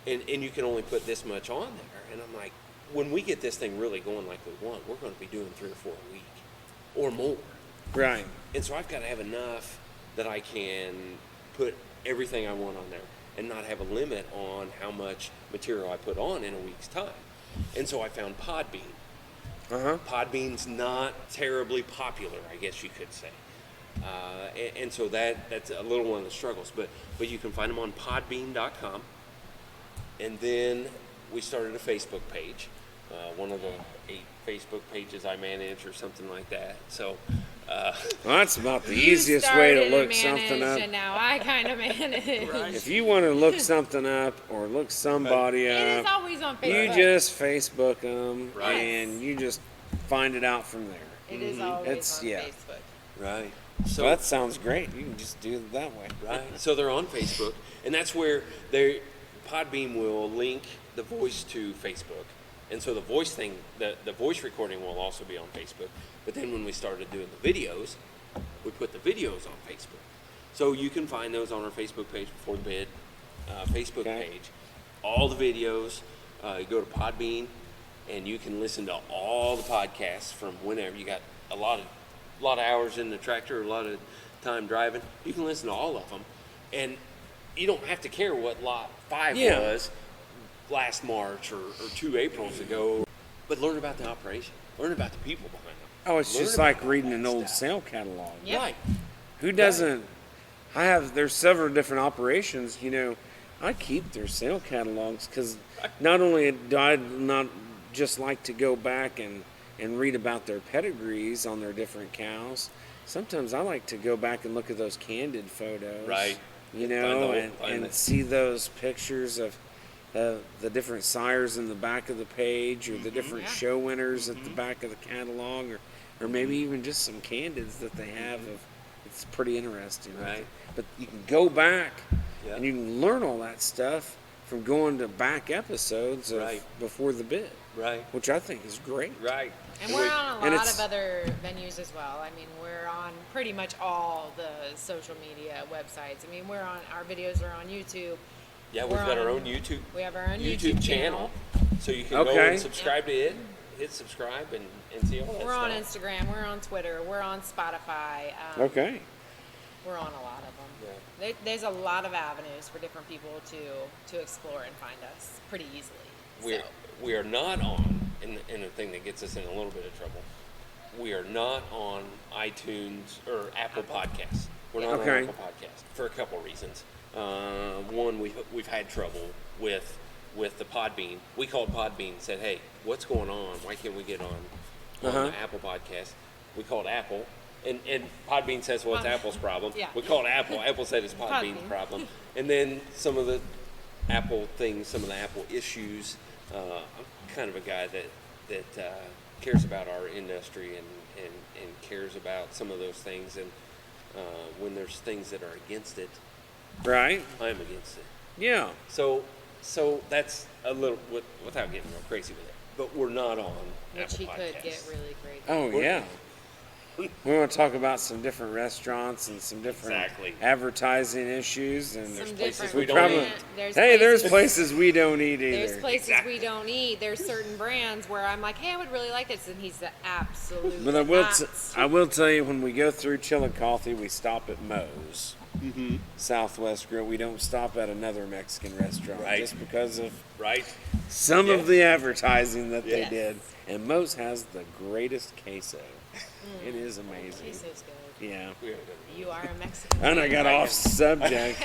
and you can only put this much on there. And I'm like, when we get this thing really going like we want, we're going to be doing 3 or 4 a week or more. Right. And so I've got to have enough that I can put everything I want on there and not have a limit on how much material I put on in a week's time. And so I found Podbean. Uh-huh. Podbean's not terribly popular, I guess you could say. And so that's a little one of the struggles. But you can find them on podbean.com. And then we started a Facebook page, one of the 8 Facebook pages I manage or something like that. So Well, that's about the You easiest way to started look and something managed, up. and now I kind of manage. Right. If you want to look something up or look somebody It is up, always on you Facebook. just Facebook them Right. and you just find it out from there. It is always It's- on yeah. Facebook. Right. So that sounds great. You can just do it that way. Right. So they're on Facebook, and that's where Podbean will link the voice to Facebook. And so the voice thing, the voice recording will also be on Facebook. But then when we started doing the videos, we put the videos on Facebook. So you can find those on our Facebook page, Before the Bid Facebook Okay. page. All the videos, you go to Podbean, and you can listen to all the podcasts from whenever. You got a lot of hours in the tractor, a lot of time driving. You can listen to all of them, and you don't have to care what lot 5 Yeah. was last March or 2 Aprils ago, but learn about the operation, learn about the people behind it. Oh, it's Learn just like about reading that an old stuff. sale catalog. Yep. Right. Who doesn't? There's several different operations. I keep their sale catalogs because not only do I not just like to go back and read about their pedigrees on their different cows, sometimes I like to go back and look at those candid photos. Right. And see those pictures of the different sires in the back of the page, or the different Yeah. show winners at the back of the catalog, or maybe even just some candids that they have. It's pretty interesting. Right. But you can go back Yeah. and you can learn all that stuff from going to back episodes of Right. Before the Bid, Right. which I think is great. Right. And we're on a And lot it's- of other venues as well. I mean, we're on pretty much all the social media websites. I mean, our videos are on YouTube. Yeah, we've We're got our on- own YouTube. We have our own YouTube channel. So you can go Okay. and subscribe to it, hit subscribe, and see all that We're on stuff. Instagram. We're on Twitter. We're on Spotify. Okay. We're on a lot of them. There's a lot of avenues for different people to explore and find us pretty easily. We are not on, and the thing that gets us in a little bit of trouble, we are not on iTunes or Apple Podcasts. We're not Okay. on Apple Podcasts for a couple of reasons. One, we've had trouble with the Podbean. We called Podbean and said, hey, what's going on? Why can't we get on the Apple Podcast? We called Apple. And Podbean says, well, it's Apple's problem. Yeah. We called Apple. Apple said it's Podbean's Podbean. problem. And then some of the Apple things, some of the Apple issues. I'm kind of a guy that cares about our industry and cares about some of those things. And when there's things that are against it, Right? I'm against it. Yeah. So that's a little, without getting real crazy with it. But we're not on Which Apple he could Podcasts. get really great. Oh, yeah. We want to talk about some different restaurants and some different Exactly. advertising issues. And Some places different we don't probably- eat. there's places we don't eat either. There's places we don't eat. There's certain brands where I'm like, hey, I would really like this, and he's the absolute. But I will tell you, when we go through Chillicothe, we stop at Moe's. Mm-hmm. Southwest Grill. We don't stop at another Mexican restaurant Right. just because of Right? some of the advertising that they Yes. did. And Moe's has the greatest queso. It is amazing. Tastes good. Yeah. You are a Mexican. And I got Right. off subject.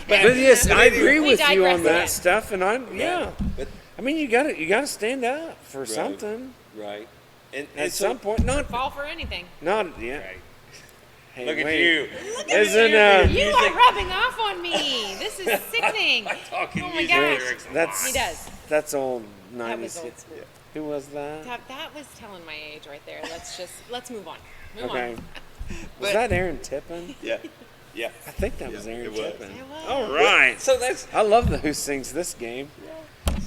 But yes, I agree We with you on digress that again. stuff, and yeah. But I mean, you gotta stand up for something right. And at so- some point. Fall for anything. Not yeah. Right. Hey, Look at wait. you. Isn't You are rubbing off on me. This is sickening. Talking Oh my music gosh. lyrics a that's lot. He does. that's old That was 90s. old school. Who was that? That was telling my age right there. Let's move on. Move Okay. on. Was that Aaron Tippin? Yeah. Yeah. I think that was Aaron it was. Tippin. It was. All right. So that's I love the Who Sings This Game.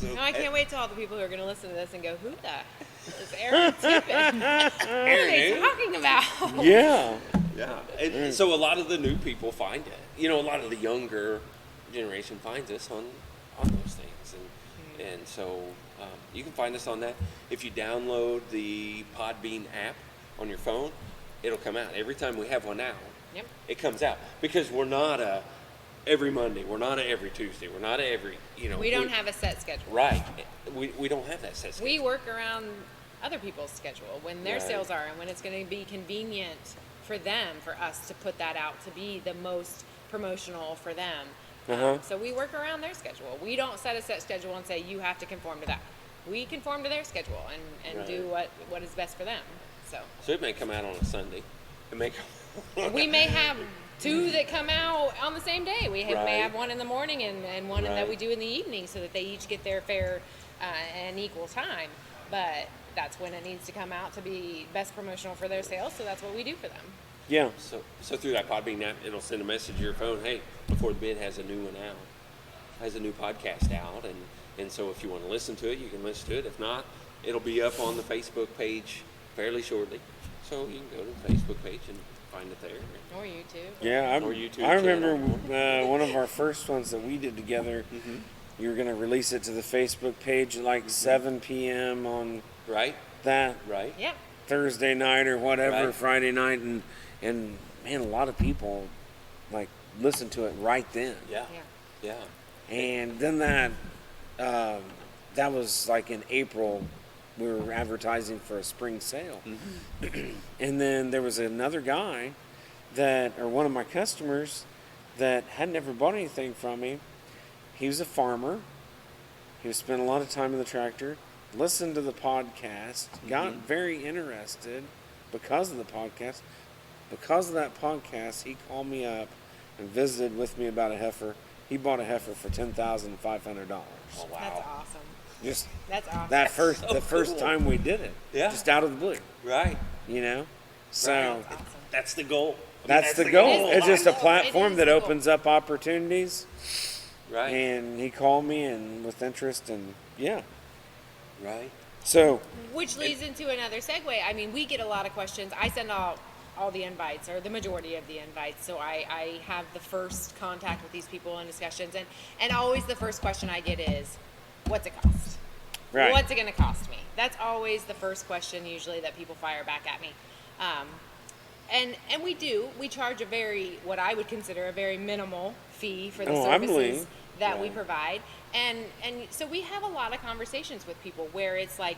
so, No, I can't wait till all the people who are going to listen to this and go, who the is Aaron Tippin? What are they Aaron, talking about? Yeah. yeah. And so a lot of the new people find it. You know, a lot of the younger generation finds us on those things, and so you can find us on that. If you download the Podbean app on your phone, it'll come out every time we have one out. Yep. It comes out because we're not every Monday, we're not every Tuesday, we're not every We don't have a set schedule. right. We don't have that set schedule. We work around other people's schedule when their Right. sales are and when it's going to be convenient for them, for us to put that out to be the most promotional for them. So we work around their schedule. We don't set a set schedule and say you have to conform to that. We conform to their schedule and Right. do what is best for them. So So it may come out on a Sunday, And make We may have 2 that come out on the same day. We may Right. have one in the morning and one that we do in the evening, so that they each get their fair and equal time. But that's when it needs to come out to be best promotional for their sales, so that's what we do for them. Yeah. So through that Podbean app, it'll send a message to your phone. Hey, Before the Bid has a new one out, has a new podcast out, and so if you want to listen to it, you can listen to it. If not, it'll be up on the Facebook page fairly shortly. So you can go to the Facebook page and find it there. Or YouTube. Yeah, Or YouTube I remember channel. one of our first ones that we did together. You were going to release it to the Facebook page at like 7 p.m. on Right? that Right? Yep. Thursday night or whatever, Right. Friday night, and man, a lot of people like listened to it right then. Yeah. Yeah. Yeah. And then that was like in April. We were advertising for a spring sale. And then there was another guy or one of my customers that had never bought anything from me. He was a farmer. He was spending a lot of time in the tractor, listened to the podcast, got very interested because of the podcast. Because of that podcast, he called me up and visited with me about a heifer. He bought a heifer for $10,500. Oh, wow. That's awesome. Just That's awesome. the first time we did it. Yeah. Just out of the blue, Right. you know? So Right. Awesome. That's the goal. I mean, that's the goal. It is It's the just a goal. platform It is that the goal. opens up opportunities. Right. And he called me and with interest, and yeah. Right. So Which leads into another segue. I mean, we get a lot of questions. I send out all the invites, or the majority of the invites, so I have the first contact with these people in discussions, and always the first question I get is, what's it cost? right. What's it going to cost me? That's always the first question usually that people fire back at me. And we charge what I would consider a very minimal fee for the I believe. services that we provide. And so we have a lot of conversations with people where it's like,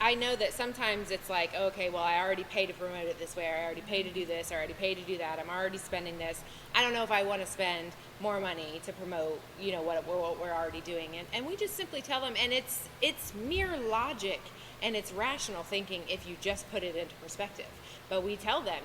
I know that sometimes it's like, okay, well, I already paid to promote it this way, or I already paid to do this, or I already paid to do that, I'm already spending this. I don't know if I want to spend more money to promote, what we're already doing. And we just simply tell them, and it's mere logic and it's rational thinking if you just put it into perspective. But we tell them,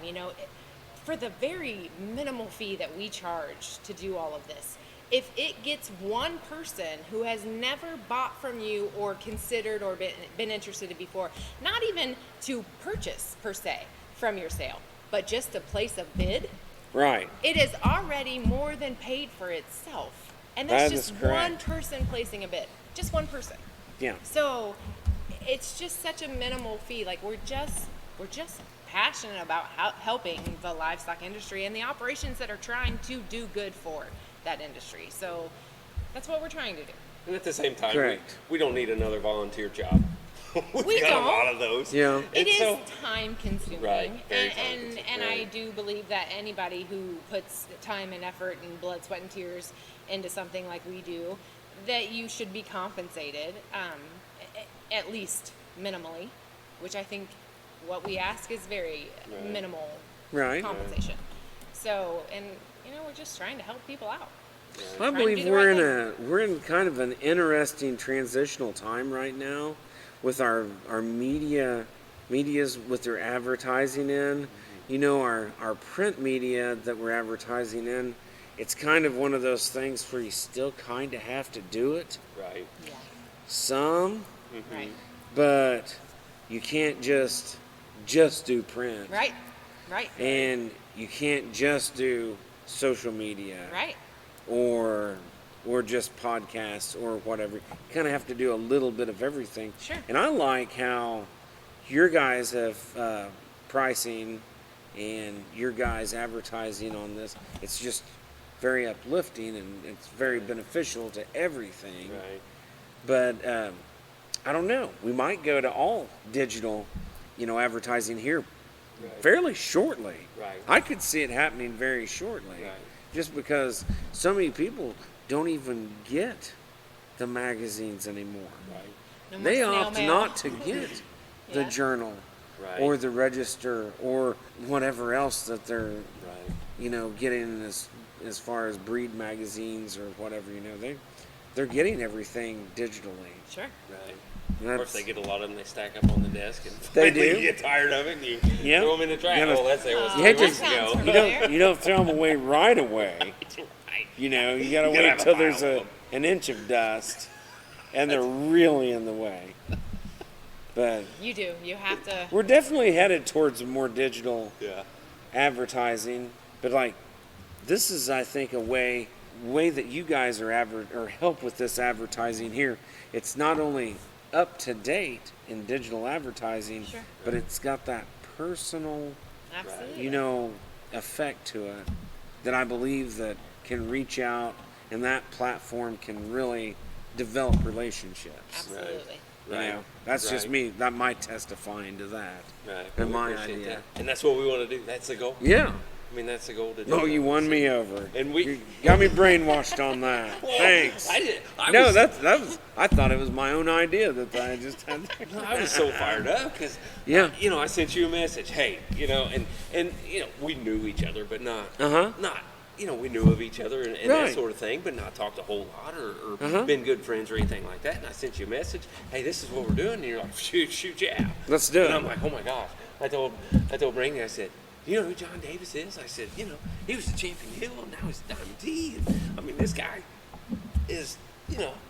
for the very minimal fee that we charge to do all of this, if it gets one person who has never bought from you or considered or been interested in before, not even to purchase per se from your sale, but just to place a bid, Right. it is already more than paid for itself. And that's That is just correct. one person placing a bid. Just one person. Yeah. So it's just such a minimal fee. Like we're just passionate about helping the livestock industry and the operations that are trying to do good for that industry. So that's what we're trying to do. And at the same time, Correct. we don't need another volunteer job. We've We got don't. a lot of those. Yeah. It And is so- time consuming. Right, very And time-consuming, I right. do believe that anybody who puts time and effort and blood, sweat, and tears into something like we do, that you should be compensated, at least minimally, which I think what we ask is very Right. minimal Right. compensation. So, and we're just trying to help people out. I Trying to believe do the we're right we're in kind of an interesting transitional time right now with our medias with their advertising in. Our print media that we're advertising in, it's kind of one of those things where you still kind of have to do it. Right. Yeah. Some, Right. but you can't just do print. Right. Right. And you can't just do social media. Right. or just podcasts or whatever. You kind of have to do a little bit of everything. Sure. And I like how your guys have pricing and your guys advertising on this. It's just very uplifting and it's very beneficial to everything. Right. But I don't know. We might go to all digital, advertising here Right. fairly shortly. Right. I could see it happening very shortly. Right. Just because so many people don't even get the magazines anymore. Right. No more They snail opt mail. not to get the Yeah. journal Right. or the register or whatever else that they're, Right. getting as far as breed magazines or whatever, they're getting everything digitally. Sure. Right. Of course, they get a lot of them. They stack up on the desk, and They finally do. you get tired of it, and you Yep. throw them in the trash. You gotta- Oh, that's there was You hate 2 to- weeks ago. You don't throw them away right away. Right. You know, you gotta You gotta wait have a till pile there's of them. an inch of dust, and they're really in the way. But You do. You have to. we're definitely headed towards more digital Yeah. advertising. But like, this is, I think, a way that you guys are or help with this advertising here. It's not only up to date in digital advertising, Sure. but it's got that personal, Absolutely. effect to it that I believe that can reach out, and that platform can really develop relationships. Absolutely. You Right. know, that's just Right. me. That my testifying to that. Right. And We my appreciate idea. that. And that's what we want to do. That's the goal. Yeah. I mean, that's the goal to do. Oh, you that. won me over. And we- You got me brainwashed on that. Thanks. I was, I thought it was my own idea that I just had. I was so fired up because, Yeah. I sent you a message. Hey, and we knew each other, but not, Uh-huh. not, we knew of each other and Right. that sort of thing, but not talked a whole lot or Uh-huh. been good friends or anything like that. And I sent you a message. Hey, this is what we're doing. And you're like, shoot, yeah. Let's do And it. I'm like, oh my gosh. I told Brandi, I said, you know who John Davis is? I said, he was a Champion Hill, and now he's Diamond D. And, I mean, this guy is,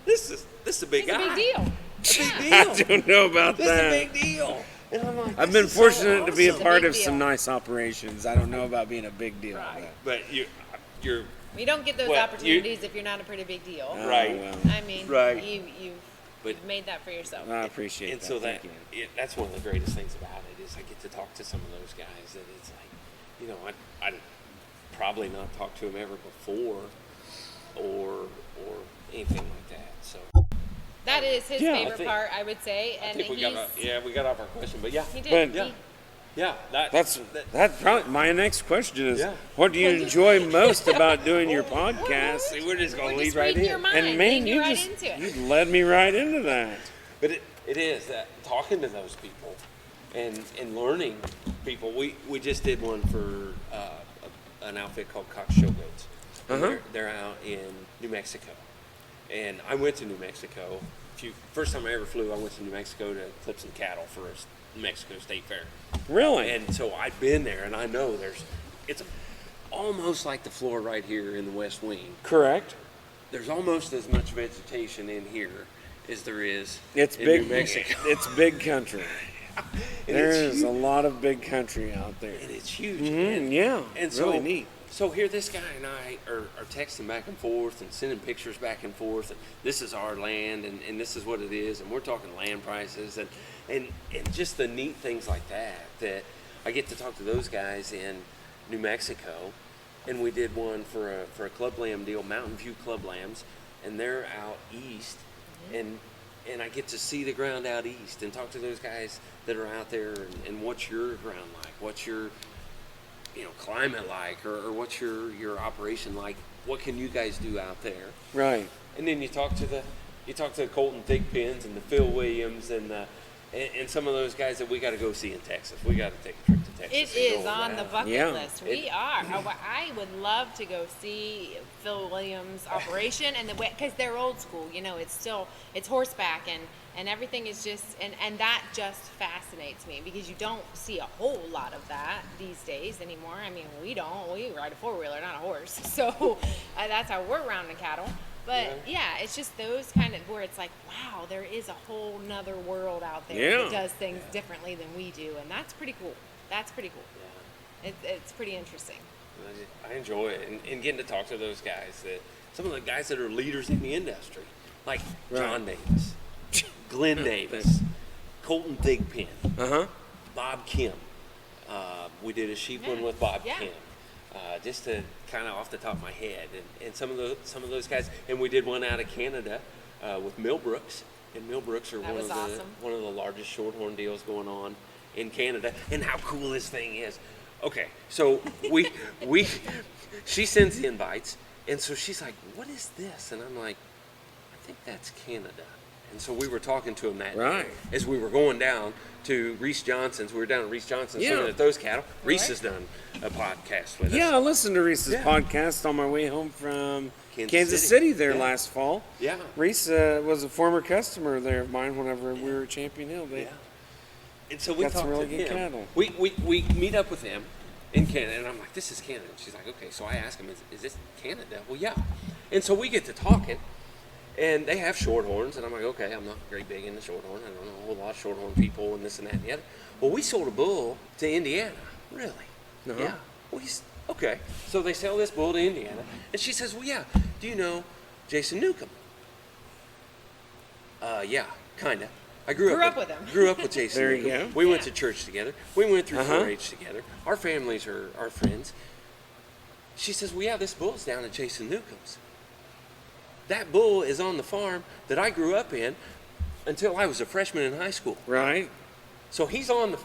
this is a big It's a guy. big deal. A big I deal. don't know about This is a that. big deal. And I'm like, I've this been is so fortunate to be a awesome. part Big of some deal. nice operations. I don't know about being a big deal. Right. But you're You don't get those Well, opportunities if you're not a pretty big deal. But, Right. well, I mean, Right. you've But- made that for yourself. I appreciate and that. so Thank that you. that's one of the greatest things about it is I get to talk to some of those guys that it's like, I'd probably not talked to them ever before or anything like that. So That is his Yeah, I favorite think- part, I would say, I and think we got off our question, but yeah, he did. But- He- yeah, That's probably my next question is, Yeah. what do you enjoy most about doing your podcast? See, we're just gonna We're lead just right reading in. your mind, And man, leading you right just into it. you led me right into that. But it is that talking to those people and learning people. We just did one for an outfit called Cox Show Goats. And Uh-huh. They're out in New Mexico, and I went to New Mexico. First time I ever flew, I went to New Mexico to clip some cattle for a New Mexico State Fair. Really? And so I've been there, and I know it's almost like the floor right here in the West Wing. Correct. There's almost as much vegetation in here as there is It's in big. New Mexico. It's big country. And There it's is huge. a lot of big country out there. And it's huge. Mhm, yeah, And really so, neat. So here this guy and I are texting back and forth and sending pictures back and forth. And this is our land and this is what it is. And we're talking land prices and just the neat things like that I get to talk to those guys in New Mexico. And we did one for a club lamb deal, Mountain View Club Lambs. And they're out east. And I get to see the ground out east and talk to those guys that are out there and what's your ground like? What's your climate like or what's your operation like? What can you guys do out there? Right. And then you talk to the Colton Thigpens and the Phil Williams and some of those guys that we got to go see in Texas. We got to take a trip to Texas. It and is go on the around. bucket Yeah. list. We are. I would love to go see Phil Williams' operation, and because they're old school. It's horseback and everything is just and that just fascinates me because you don't see a whole lot of that these days anymore. I mean, we don't. We ride a 4-wheeler, not a horse. So that's how we're rounding cattle. But yeah, it's just those kind of where it's like, wow, there is a whole nother world out there Yeah. that does things differently than we do, and that's pretty cool. That's pretty cool. It's pretty interesting. I enjoy it and getting to talk to those guys some of the guys that are leaders in the industry, like John Davis, Glenn Davis, Colton Thigpen, Bob Kim. We did a sheep one with Bob Yeah. Kim. Just to kind of off the top of my head, and some of those guys, and we did one out of Canada with Millbrooks, and Millbrooks are That was awesome. one of the largest shorthorn deals going on in Canada. And how cool this thing is! Okay, so she sends the invites, and so she's like, "What is this?" And I'm like, "I think that's Canada." And so we were talking to him that Right. day as we were going down to Reese Johnson's. We were down at Reese Johnson's Yeah. looking at those cattle. Reese Right. has done a podcast with us. Yeah, I listened to Reese's Yeah. podcast on my way home from Kansas Kansas City. City there Yeah. last fall. Yeah. Reese was a former customer there of mine whenever we were at Champion Hill. They Yeah. And so we got some talked really to good him. cattle. We meet up with him in Canada, and I'm like, this is Canada. She's like, okay. So I ask him, is this Canada? Well, yeah. And so we get to talking, and they have shorthorns, and I'm like, okay, I'm not very big into shorthorn. I don't know a whole lot of shorthorn people and this and that and the other. Well, we sold a bull to Indiana. Really? Uh-huh. Yeah. Well, okay. So they sell this bull to Indiana, and she says, well, yeah. Do you know Jason Newcomb? Yeah, kinda. I grew up with him. Grew up with Jason. There you Newcomb. go. We went to church together. We went through Uh-huh. 4-H together. Our families are friends. She says, well, yeah, this bull's down at Jason Newcomb's. That bull is on the farm that I grew up in until I was a freshman in high school. right. So he's on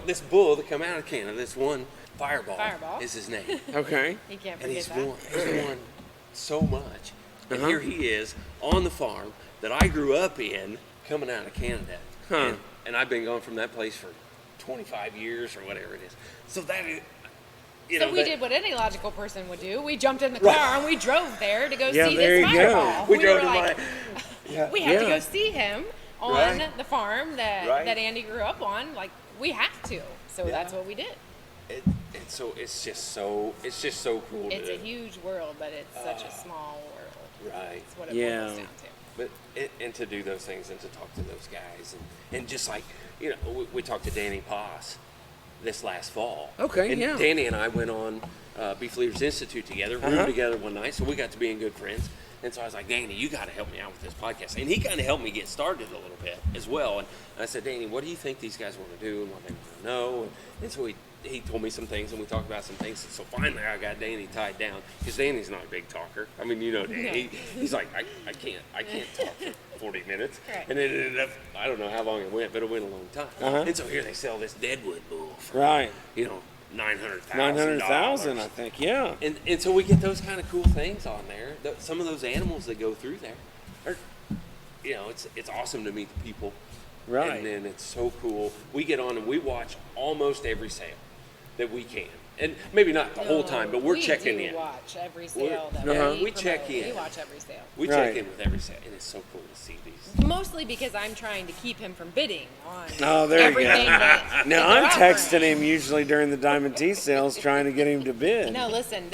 this bull that come out of Canada, this one, Fireball, Fireball. is his name. Okay. You can't And forget he's won so much. And Uh-huh. here he is on the farm that I grew up in, coming out of Canada. Huh. And I've been going from that place for 25 years or whatever it is. So that is, So we did what any logical person would do. We jumped in the car and we drove there to go Yeah, see there this you go. Fireball. We drove were to like, we had to Yeah. go see him on Right. the farm that, Right. that Andy grew up on. Like, we have to. So Yeah. that's what we did. it's just so cool. It's to, a huge world, but it's such a small world. right. That's what it Yeah. boils down to. But and to do those things and to talk to those guys and just like we talked to Danny Poss this last fall. Okay, and yeah. Danny and I went on Beef Leaders Institute together, roomed together one night, so we got to being good friends. And so I was like, Danny, you got to help me out with this podcast. And he kind of helped me get started a little bit as well. And I said, Danny, what do you think these guys want to do and what they want to know? And so he told me some things, and we talked about some things. And so finally I got Danny tied down, because Danny's not a big talker. I mean, Danny. He's like, I can't talk for 40 minutes. Right. And it ended up, I don't know how long it went, but it went a long time. Uh-huh. And so here they sell this Deadwood bull for, Right. $900,000. 900,000, I think. Yeah. And so we get those kind of cool things on there. Some of those animals that go through there are, it's awesome to meet the people. Right. And then it's so cool. We get on and we watch almost every sale that we can. And maybe not the whole time, but we're checking in. We watch every sale that Uh-huh. We check promote. in. We watch every sale. We Right. check in with every sale, and it's so cool to see these. Mostly because I'm trying to keep him from bidding on Oh, there you go. everything that Now, they're I'm offering. texting him usually during the Diamond Tea sales trying to get him to bid. No, listen,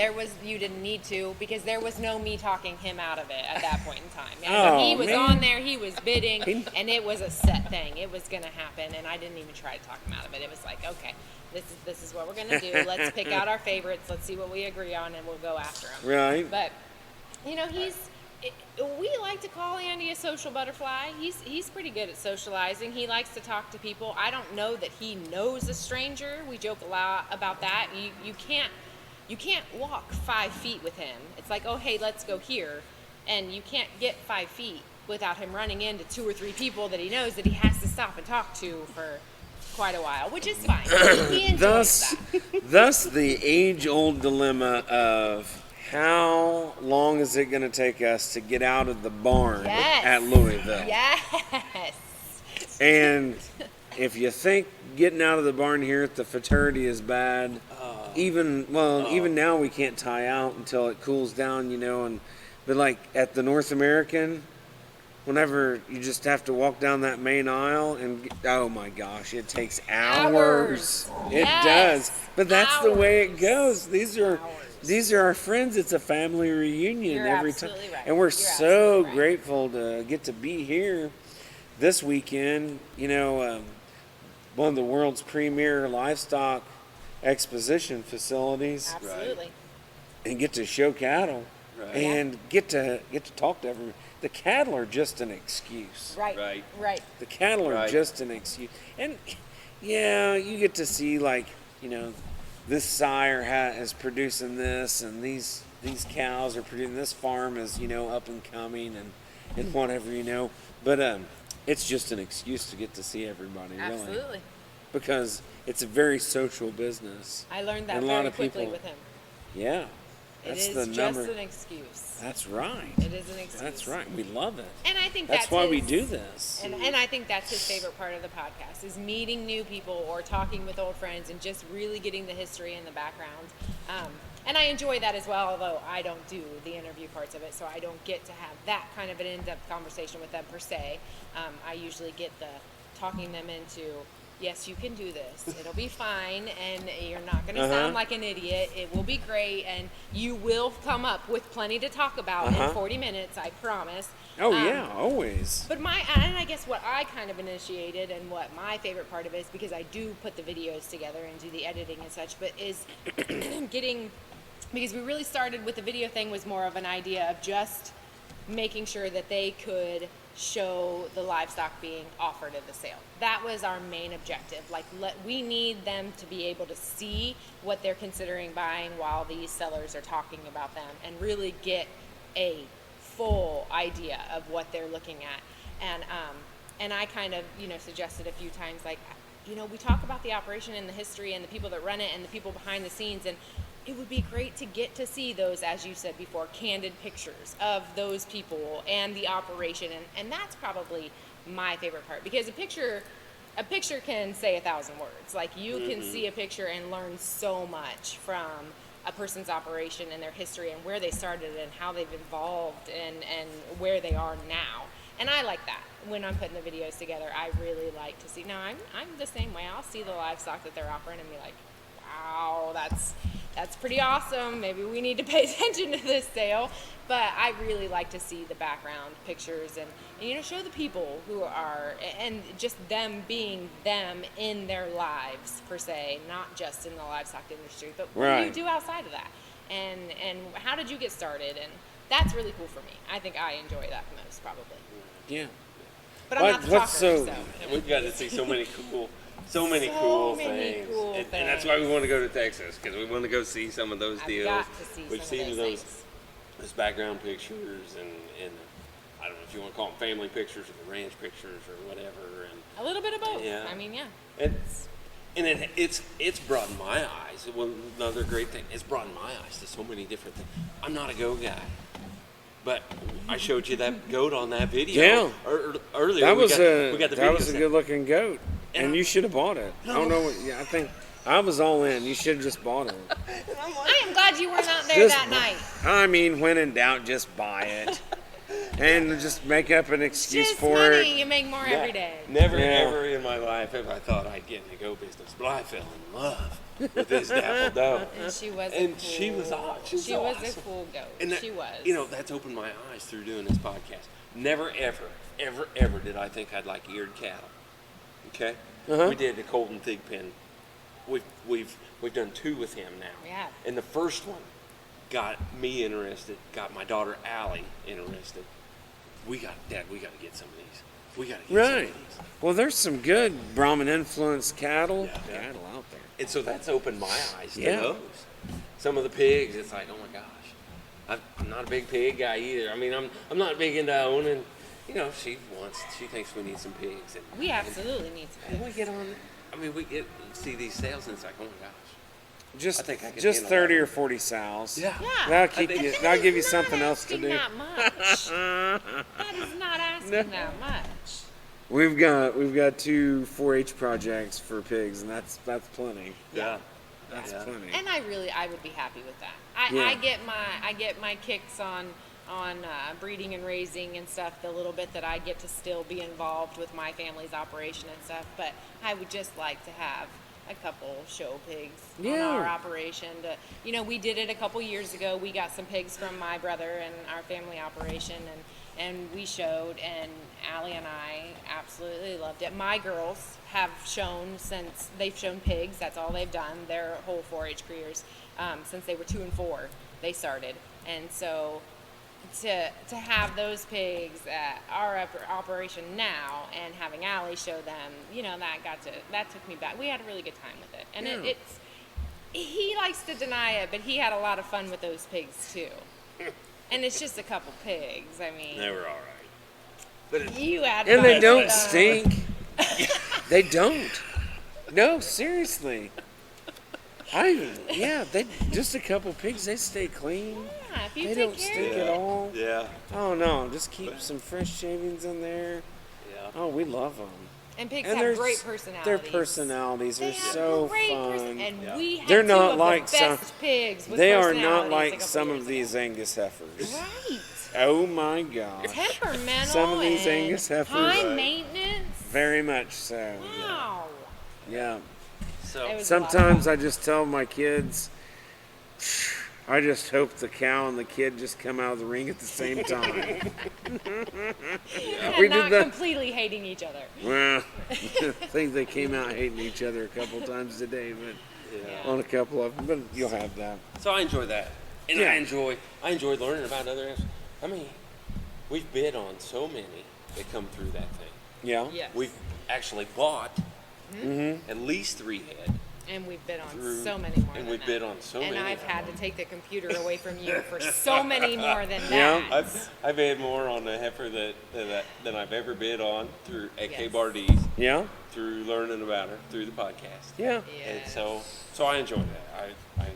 you didn't need to, because there was no me talking him out of it at that point in time. Oh, He was man. on there, he was bidding, and it was a set thing. It was going to happen, and I didn't even try to talk him out of it. It was like, okay, this is what we're going to do. Let's pick out our favorites. Let's see what we agree on, and we'll go after them. Right. But, we like to call Andy a social butterfly. He's pretty good at socializing. He likes to talk to people. I don't know that he knows a stranger. We joke a lot about that. You can't walk 5 feet with him. It's like, oh, hey, let's go here. And you can't get 5 feet without him running into 2 or 3 people that he knows that he has to stop and talk to for quite a while, which is fine. He enjoys that. Thus the age-old dilemma of how long is it going to take us to get out of the barn Yes. at Louisville? Yes. And if you think getting out of the barn here at the fraternity is bad, even now we can't tie out until it cools down, but like at the North American, whenever you just have to walk down that main aisle oh my gosh, it takes hours. It Yes. does. But that's the way it Hours. goes. These are our friends. It's a family reunion You're every time. absolutely right. And we're You're so absolutely right. grateful to get to be here this weekend. One of the world's premier livestock exposition facilities, Absolutely. and get to show cattle Right. and get to talk to everyone. The cattle are just an excuse. Right. The cattle are Right. just an excuse. And yeah, you get to see this sire is producing this, and these cows are producing, this farm is up and coming, and whatever. But it's just an excuse to get to see everybody, really, Absolutely. because it's a very social business. I learned that And a lot very of quickly people- with him. Yeah. That's it the is number. just an excuse. That's right. It is an excuse. That's right. We love it. And I think That's why we do this. And I think that's his favorite part of the podcast is meeting new people or talking with old friends and just really getting the history and the background. And I enjoy that as well, although I don't do the interview parts of it, so I don't get to have that kind of an in-depth conversation with them per se. I usually get the talking them into, yes, you can do this. It'll be fine, and you're not going to sound like an idiot. It will be great, and you will come up with plenty to talk about in 40 minutes, I promise. Oh, yeah, always. But and I guess what I kind of initiated and what my favorite part of it is, because I do put the videos together and do the editing and such, but is getting, because we really started with the video thing was more of an idea of just making sure that they could show the livestock being offered at the sale. That was our main objective. Like, we need them to be able to see what they're considering buying while these sellers are talking about them and really get a full idea of what they're looking at. And I kind of, suggested a few times, like, we talk about the operation and the history and the people that run it and the people behind the scenes, and it would be great to get to see those, as you said before, candid pictures of those people and the operation. And that's probably my favorite part, because a picture can say 1,000 words. Like, you can see a picture and learn so much from a person's operation and their history and where they started and how they've evolved and where they are now. And I like that. When I'm putting the videos together, I really like to see. Now, I'm the same way. I'll see the livestock that they're offering and be like, wow, that's pretty awesome. Maybe we need to pay attention to this sale. But I really like to see the background pictures and show the people who are, and just them being them in their lives per se, not just in the livestock industry, but what do you do outside of that? And how did you get started? And that's really cool for me. I think I enjoy that the most, probably. Yeah. But I'm not the talker, so. And we've got to see so many cool things. And that's why we want to go to Texas, because we want to go see some of those deals. Got to see We've some seen of those background pictures and I don't know if you want to call them family pictures or the ranch pictures or whatever. And a little bit of both. Yeah. I mean, yeah. And it's broadened my eyes. Well, another great thing, it's broadened my eyes to so many different things. I'm not a goat guy, but I showed you that goat on that video. Yeah. Earlier. That was a good looking goat, and you should have bought it. I don't know. I think I was all in. You should have just bought it. I am glad you were not there that night. I mean, when in doubt, just buy it. And just make up an excuse just for money. it. You make more every day. Never ever in my life have I thought I'd get in the goat business, but I fell in love with this dapple doe. And she was She was awesome. She was a cool goat. And she was. That's opened my eyes through doing this podcast. Never ever did I think I'd like eared cattle. Okay? We did the Colton Pig Pen. We've done 2 with him now. Yeah. And the first one got me interested, got my daughter Allie interested. We got to get some of these. We got to get some of these. Well, there's some good Brahmin influenced cattle out there. And so that's opened my eyes to those. Some of the pigs, it's like, oh my gosh, I'm not a big pig guy either. I mean, I'm not big into owning. She thinks we need some pigs. And we absolutely need some pigs. And we get on. I mean, we see these sales and it's like, oh my gosh. Just 30 or 40 sows. Yeah. That'll give you something else to do. That much. That is not asking that much. We've got 2 4-H projects for pigs, and that's plenty. Yeah. That's plenty. And I would be happy with that. I get my kicks on breeding and raising and stuff, the little bit that I get to still be involved with my family's operation and stuff, but I would just like to have a couple show pigs on our operation. We did it a couple years ago. We got some pigs from my brother and our family operation, and we showed, and Allie and I absolutely loved it. My girls have shown since they've shown pigs. That's all they've done. Their whole 4-H careers since they were 2 and 4 they started, and so to have those pigs at our operation now and having Allie show them, that took me back. We had a really good time with it, and he likes to deny it, but he had a lot of fun with those pigs too. And it's just a couple pigs. I mean, they were all right. But you had and fun they don't with them. stink. They don't. No, seriously. They just a couple pigs. They stay clean. Yeah, if you They take don't care stink of at all. Yeah. Oh no, just keep some fresh shavings in there. Yeah. Oh, we love them. And pigs And have their great personalities. Their personalities They are have so great fun. and we have They're two not of like the some. best pigs with They are not personalities a like couple some years of these Angus heifers. ago. Right. Oh my gosh. Temperamental. Some of these and Angus heifers. high Right. maintenance. Very much so. Wow. Yeah. So It was a lot of Sometimes fun. I just tell my kids, I just hope the cow and the kid just come out of the ring at the same time. And We not did that. completely hating each other. Well, I think they came out hating each other a couple times today, but yeah. on a couple of them. But you'll have that. So I enjoy that, and Yeah. I enjoy learning about other animals. I mean, we've bid on so many that come through that thing. Yeah. Yes. We've actually bought at least 3 head. And we've bid on Through- so many more and than we've that. bid on so and many I've of had them. to take the computer away from you for so many more than Yeah. that. I've bid more on the heifer than I've ever bid on through at K Yes. Bardi's, Yeah. through learning about her through the podcast. Yeah. And Yes. so I enjoy that. I enjoy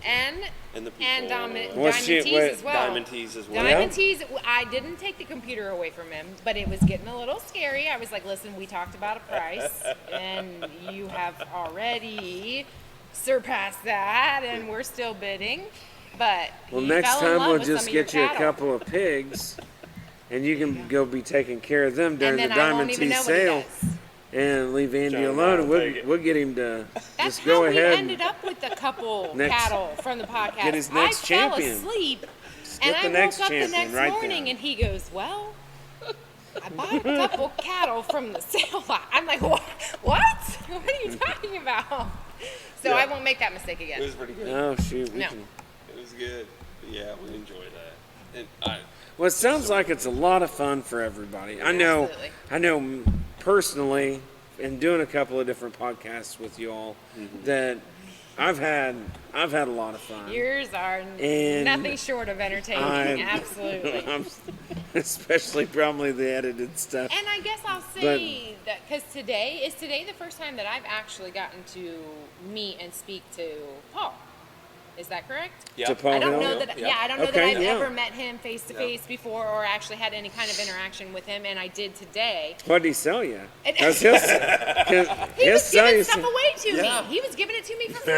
And the people. Diamond What's she- Tees wait, as well. Diamond Tees as well. Diamond Tees, I didn't take the computer away from him, but it was getting a little scary. I was like, listen, we talked about a price, and you have already surpassed that, and we're still bidding. But Well, he next fell in time love we'll with just some of your get you a cattle. couple of pigs, and you can go be taking care of them during And the then I Diamond won't even Tea know what he sale, does. and leave Andy John and I alone. will And take it. we'll get him to That's just how go we ahead. ended up with the couple Next- cattle from the podcast. Get his next I champion. fell asleep, Just and get I the next woke up the champion next right morning, there. and he goes, "Well, I bought a couple cattle from the sale lot." I'm like, "What? What? What are you talking about?" So I won't make that mistake It again. was pretty good. Oh shoot! We No. can. It was good. Yeah, we enjoyed that. And Well, it sounds like it's a lot of fun for everybody. I know. Absolutely. I know personally, in doing a couple of different podcasts with you all, that I've had a lot of fun. Yours are And nothing short of entertaining. I'm- Absolutely. Especially probably the edited stuff. And I guess I'll say that because today is the first time that I've actually gotten to meet and speak to Paul. Is that correct? yeah. To Paul I don't Hill? know that. Yeah. Yeah, I don't know Okay, that I've yeah. ever met him face to face before, or actually had any kind of interaction with him, and I did today. What did he sell you? And- 'Cause he'll He was sell giving you stuff some- away to Yeah. me. He was giving it to me for free.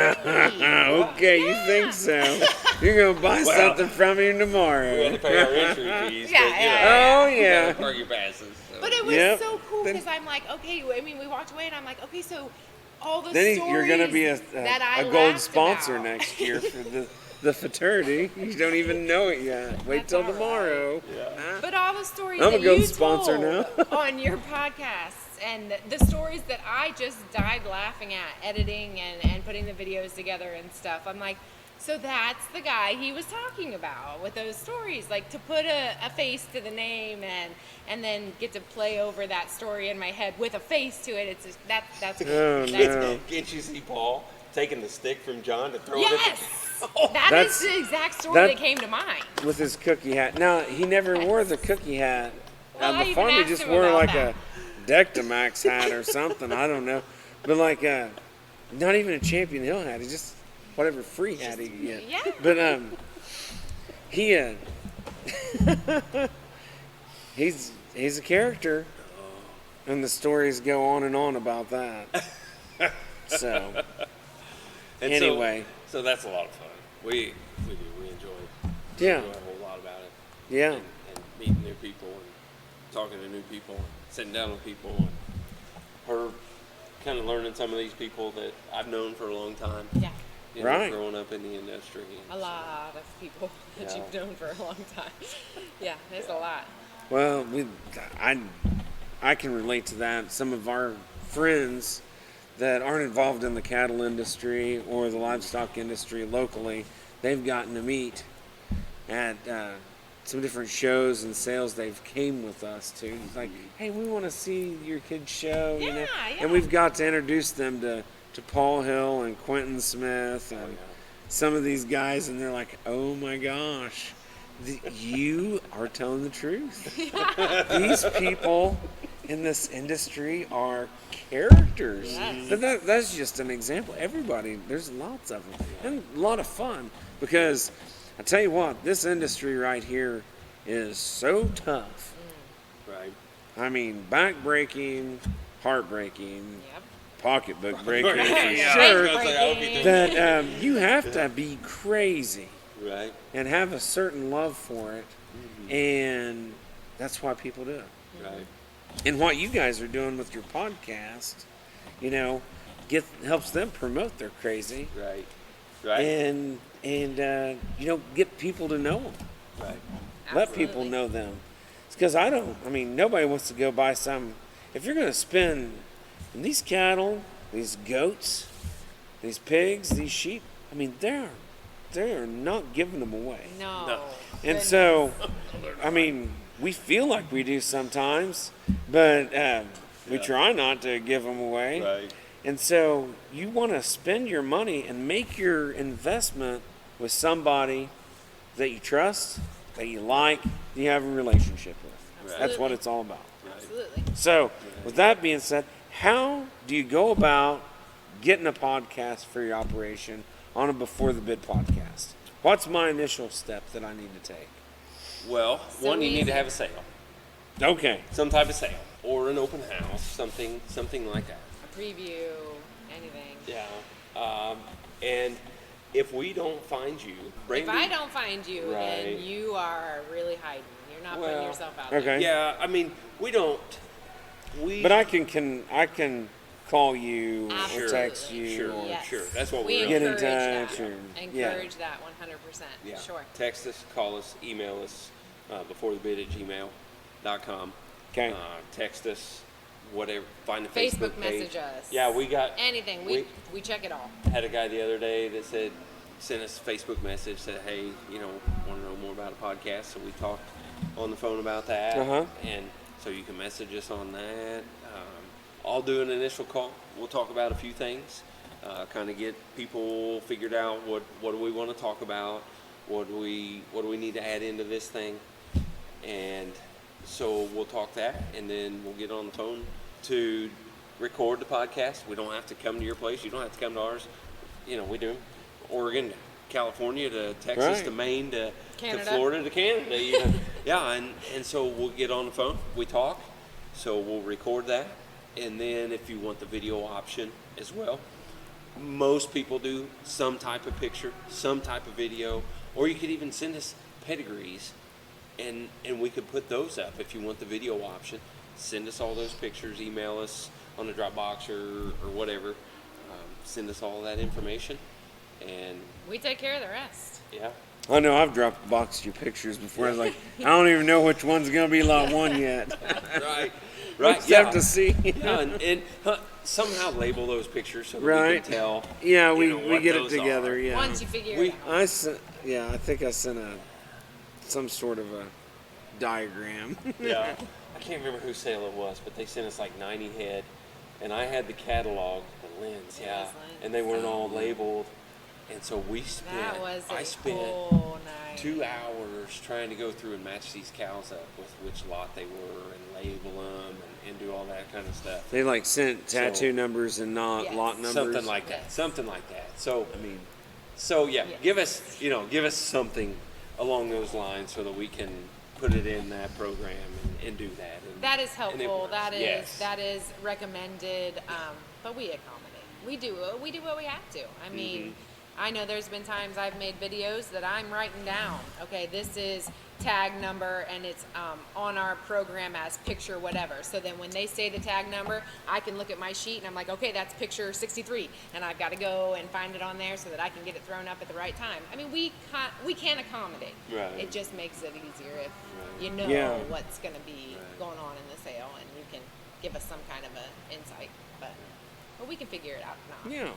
Okay, you Yeah. think so? You're gonna buy something from him tomorrow. We had to pay our entry fees. Yeah, but, you yeah, know, Oh yeah. Park your passes. So. But it was Yep. so cool Then- because I'm like, okay. I mean, we walked away, and I'm like, okay, so all the Then stories you're gonna be that I a gold laughed sponsor about. next year for the fraternity. You don't even know it yet. Wait That's till all right. tomorrow. But all the stories I'm a that gold you sponsor told now. on your podcasts and the stories that I just died laughing at, editing and putting the videos together and stuff. I'm like, so that's the guy he was talking about with those stories, like to put a face to the name and then get to play over that story in my head with a face to it. It's just, that's Oh, that's no. Can't you see Paul taking the stick from John to throw it Yes, at that That's- is the exact story that- that came to mind. With his cookie hat. Now he never wore the cookie hat Well, on I the even farm. He asked just him wore about like that. a Dectamax hat or something. I don't know, but like not even a Champion Hill hat. He just whatever free hat he could get. Yeah. But he he's a character, and the stories go on and on about that. So And anyway, so that's a lot of fun. We enjoy yeah, a whole lot about it. yeah, And meeting new people and talking to new people and sitting down with people and her kind of learning some of these people that I've known for a long time. Yeah. You know, Right. growing up in the industry. A lot of people that Yeah. you've known for a long time. Yeah, there's a lot. Well, I can relate to that. Some of our friends that aren't involved in the cattle industry or the livestock industry locally, they've gotten to meet at some different shows and sales. They've came with us to. It's like, hey, we want to see your kids' show, you know. Yeah, yeah. And we've got to introduce them to Paul Hill and Quentin Smith and some of these guys, and they're like, oh my gosh. You are telling the truth. These people in this industry are characters. Yes. But that's just an example. Everybody, there's lots of them. And a lot of fun. Because I tell you what, this industry right here is so tough. Right. I mean, back-breaking, heartbreaking, Yep. pocketbook breaking for Yeah. sure. I was like, I hope you don't. That you have to be crazy Right. and have a certain love for it. And that's why people do it. Right. And what you guys are doing with your podcast, you know, helps them promote their crazy Right. Right. and you know, get people to know them. Right. Let people Absolutely. know them. It's because nobody wants to go buy some. If you're going to spend and these cattle, these goats, these pigs, these sheep, they're not giving them away. No. And so, we feel like we do sometimes, but we try not to give them away. Right. And so you want to spend your money and make your investment with somebody that you trust, that you like, that you have a relationship with. Right. That's what it's all about. Absolutely. So with that being said, how do you go about getting a podcast for your operation on a Before the Bid podcast? What's my initial step that I need to take? Well, So one, you need easy. to have a sale, Okay. some type of sale, or an open house, something like that. A preview, anything. Yeah. And if we don't find you, Brandi, If I don't find you, Right. then you are really hiding. You're not putting Well, yourself out Okay. there. Yeah, we don't. But I can call you or Absolutely. text you. Sure. Or, Yes. Sure, that's what we we're Get in encourage touch that. or- Encourage that 100%. Yeah. Sure. Text us, call us, email us, beforethebid@gmail.com. Okay. Text us, whatever. Find the Facebook Facebook page. message us. Yeah, we got Anything. We check it all. had a guy the other day that sent us a Facebook message, said, hey, want to know more about a podcast. So we talked on the phone about that. Uh-huh. And so you can message us on that. I'll do an initial call. We'll talk about a few things, kind of get people figured out what do we want to talk about, what do we need to add into this thing. And so we'll talk that, and then we'll get on the phone to record the podcast. We don't have to come to your place. You don't have to come to ours. We do Oregon, California, to Texas, Right. to Maine, to Canada. Florida, to Canada. Even. Yeah, and so we'll get on the phone. We talk. So we'll record that. And then if you want the video option as well, most people do some type of picture, some type of video, or you could even send us pedigrees, and we could put those up if you want the video option. Send us all those pictures, email us on the Dropbox or whatever. Send us all that information, and We take care of the rest. yeah. I know I've dropped boxed you pictures before. I was like, I don't even know which one's going to be lot one yet. Right. Right. Right. Yeah. Have to see. Yeah, and somehow label those pictures so that we Right. can tell. Yeah, we what get it those together. are. Yeah. Once you figure We- it out. I think I sent some sort of a diagram. Yeah. I can't remember whose sale it was, but they sent us like 90 head, and I had the catalog, the lens, yeah, Lens. and they weren't all labeled, and so That was I a spent whole night. 2 hours trying to go through and match these cows up with which lot they were and label them and do all that kind of stuff. They sent tattoo So- numbers and not Yes. lot numbers. Something like that. Yes. Something like that. So yeah, Yes. give us something along those lines so that we can put it in that program and do that. And, That is and it helpful. works. That is Yes. that is recommended. But we accommodate. We do what we have to. I mean, I know there's been times I've made videos that I'm writing down. Okay, this is tag number, and it's on our program as picture whatever. So then when they say the tag number, I can look at my sheet and I'm like, okay, that's picture 63, and I've got to go and find it on there so that I can get it thrown up at the right time. I mean, we can accommodate. Right. It just makes it easier if Right. you know Yeah. what's going to be Right. going on in the sale, and you can give us some kind of an insight. But we can figure it out now. Yeah.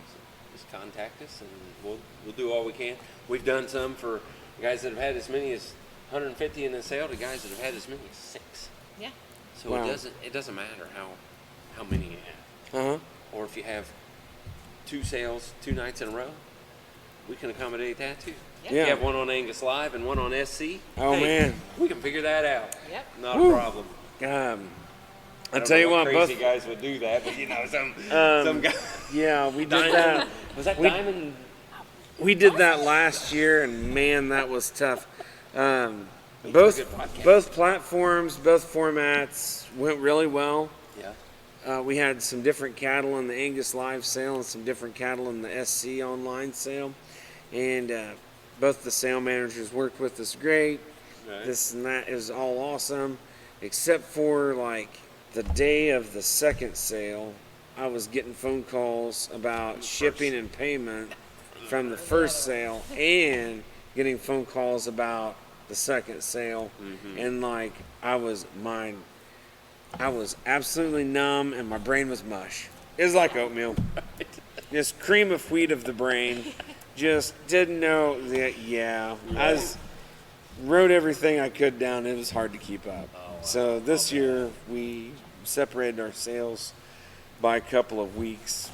Just contact us and we'll do all we can. We've done some for guys that have had as many as 150 in the sale to guys that have had as many as 6. Yeah. So Wow. it doesn't matter how many you have, Uh huh. or if you have 2 sales 2 nights in a row, we can accommodate that too. Yep. Yeah. You have one on Angus Live and one on SC. Oh, man. we can figure that out. Yep. Not Woo. a problem. I tell you what, crazy both guys would do that, but some guy. Yeah, we did that. Was that We- Diamond? We did that last year, and man, that was tough. It's a good podcast. Both platforms, both formats went really well. Yeah. We had some different cattle in the Angus live sale and some different cattle in the SC online sale, and both the sale managers worked with us great. Right. This and that is all awesome, except for like the day of the second sale, I was getting phone calls about shipping and payment from the first sale, and getting phone calls about the second sale, and like I was absolutely numb, and my brain was mush. It was like oatmeal, just cream of wheat of the brain. Just didn't know that. Yeah, wrote everything I could down. It was hard to keep up. So this year we separated our sales by a couple of weeks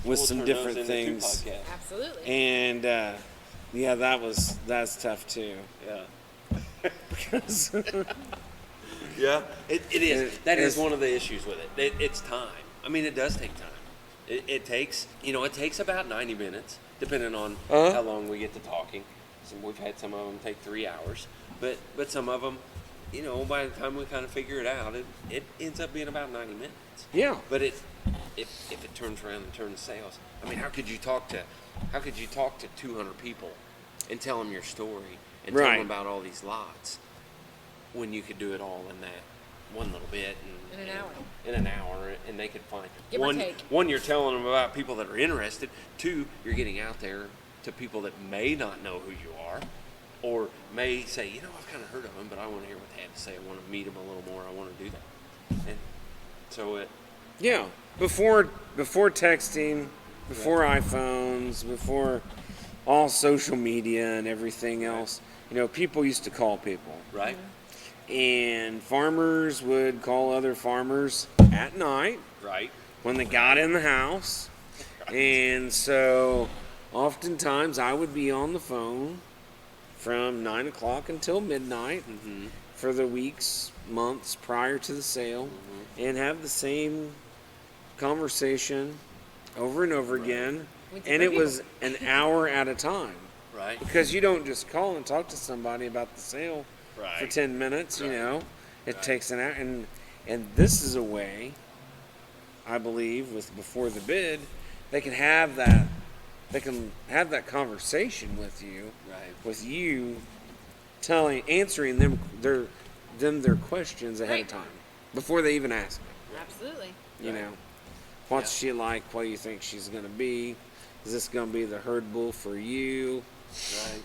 with some We'll turn those different into 2 things. podcasts. Absolutely. And yeah, that's tough too. Yeah. Because Yeah, it is. That is it's- one of the issues with it. It's time. I mean, it does take time. It takes, it takes about 90 minutes, depending on how long we get to talking. We've had some of them take 3 hours, but some of them, by the time we kind of figure it out, it ends up being about 90 minutes. yeah, But if it turns around and turns sales, I mean, how could you talk to 200 people and tell them your story and tell Right. them about all these lots when you could do it all in that one little bit In an hour. in an hour, and they could find Give or one. take. One, you're telling them about people that are interested. 2, you're getting out there to people that may not know who you are, or may say, I've kind of heard of them, but I want to hear what they have to say. I want to meet them a little more. I want to do that, and so it. yeah. Before texting, before iPhones, before all social media and everything else, people used to call people. Right. And farmers would call other farmers at night Right. when they got in the house. And so oftentimes I would be on the phone from 9 o'clock until midnight for the weeks, months prior to the sale, and have the same conversation over and over again. With And different it was an hour at a time. Right. Because you don't just call and talk to somebody about the sale Right. for 10 minutes, It Right. takes an hour. And this is a way, I believe, with before the bid, they can have that conversation with you, Right. with you answering them their questions ahead of Right. time before they even ask. Absolutely. What's she like? What do you think she's going to be? Is this going to be the herd bull for you? Right.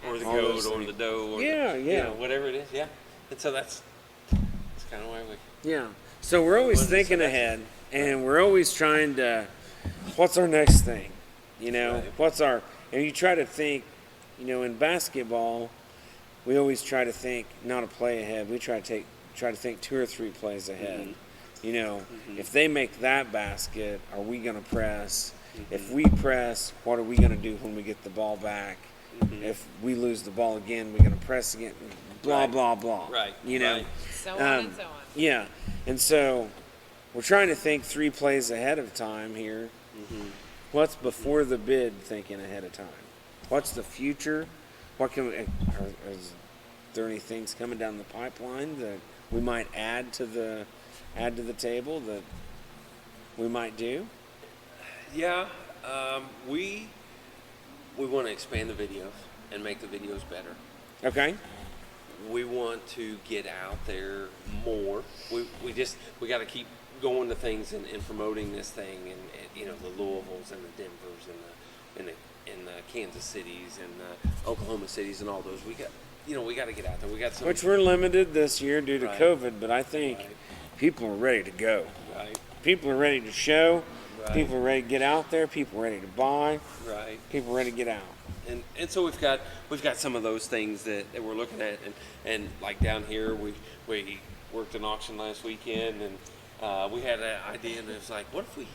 Or the All goat, those or things. the doe, or Yeah. whatever it is, yeah. And so that's kind of why we. Yeah. So we're always What is it? thinking ahead, and we're always trying to, what's our next thing? Right. And you try to think, in basketball, we always try to think not a play ahead. We try to think 2 or 3 plays ahead. If they make that basket, are we going to press? If we press, what are we going to do when we get the ball back? If we lose the ball again, we're going to press again. Blah, Right. blah, blah. Right. Right. So on and so on. Yeah, and so we're trying to think 3 plays ahead of time here. What's before the bid thinking ahead of time? What's the future? What can is there any things coming down the pipeline that we might add to the table that we might do? Yeah, we want to expand the videos and make the videos better. Okay. We want to get out there more. We got to keep going to things and promoting this thing, and the Louisvilles and the Denvers and the Kansas cities and the Oklahoma cities and all those. We got to get out there. We got some. Which we're limited this year due to Right. COVID, but I think Right. people are ready to go. Right. People are ready to show. Right. People are ready to get out there. People are ready to buy. Right. People are ready to get out. And so we've got some of those things that we're looking at, and like down here we worked an auction last weekend, and we had an idea, and it was like, what if we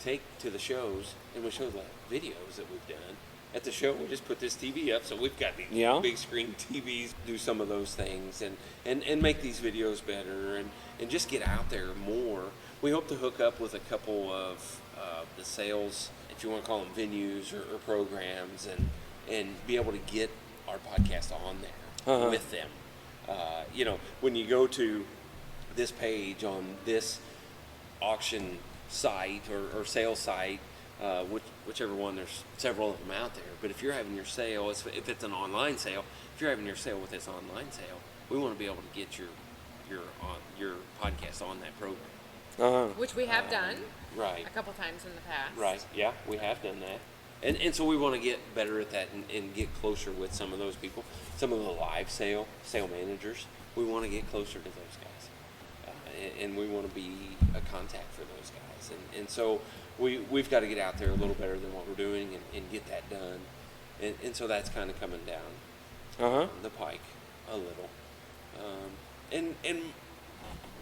take to the shows and we show the videos that we've done, at the show, we just put this TV up. So we've got these big screen TVs, do some of those things and make these videos better and just get out there more. We hope to hook up with a couple of the sales, if you want to call them venues or programs, and be able to get our podcast on there with them. When you go to this page on this auction site or sales site, whichever one, there's several of them out there. But if you're having your sale, if it's an online sale, if you're having your sale with this online sale, we want to be able to get your podcast on that program. Which we have done right a couple times in the past. Right, yeah, we have done that. And so we want to get better at that and get closer with some of those people. Some of the live sale managers, we want to get closer to those guys. And we want to be a contact for those guys. And so we've got to get out there a little better than what we're doing and get that done. And so that's kind of coming down the pike a little. And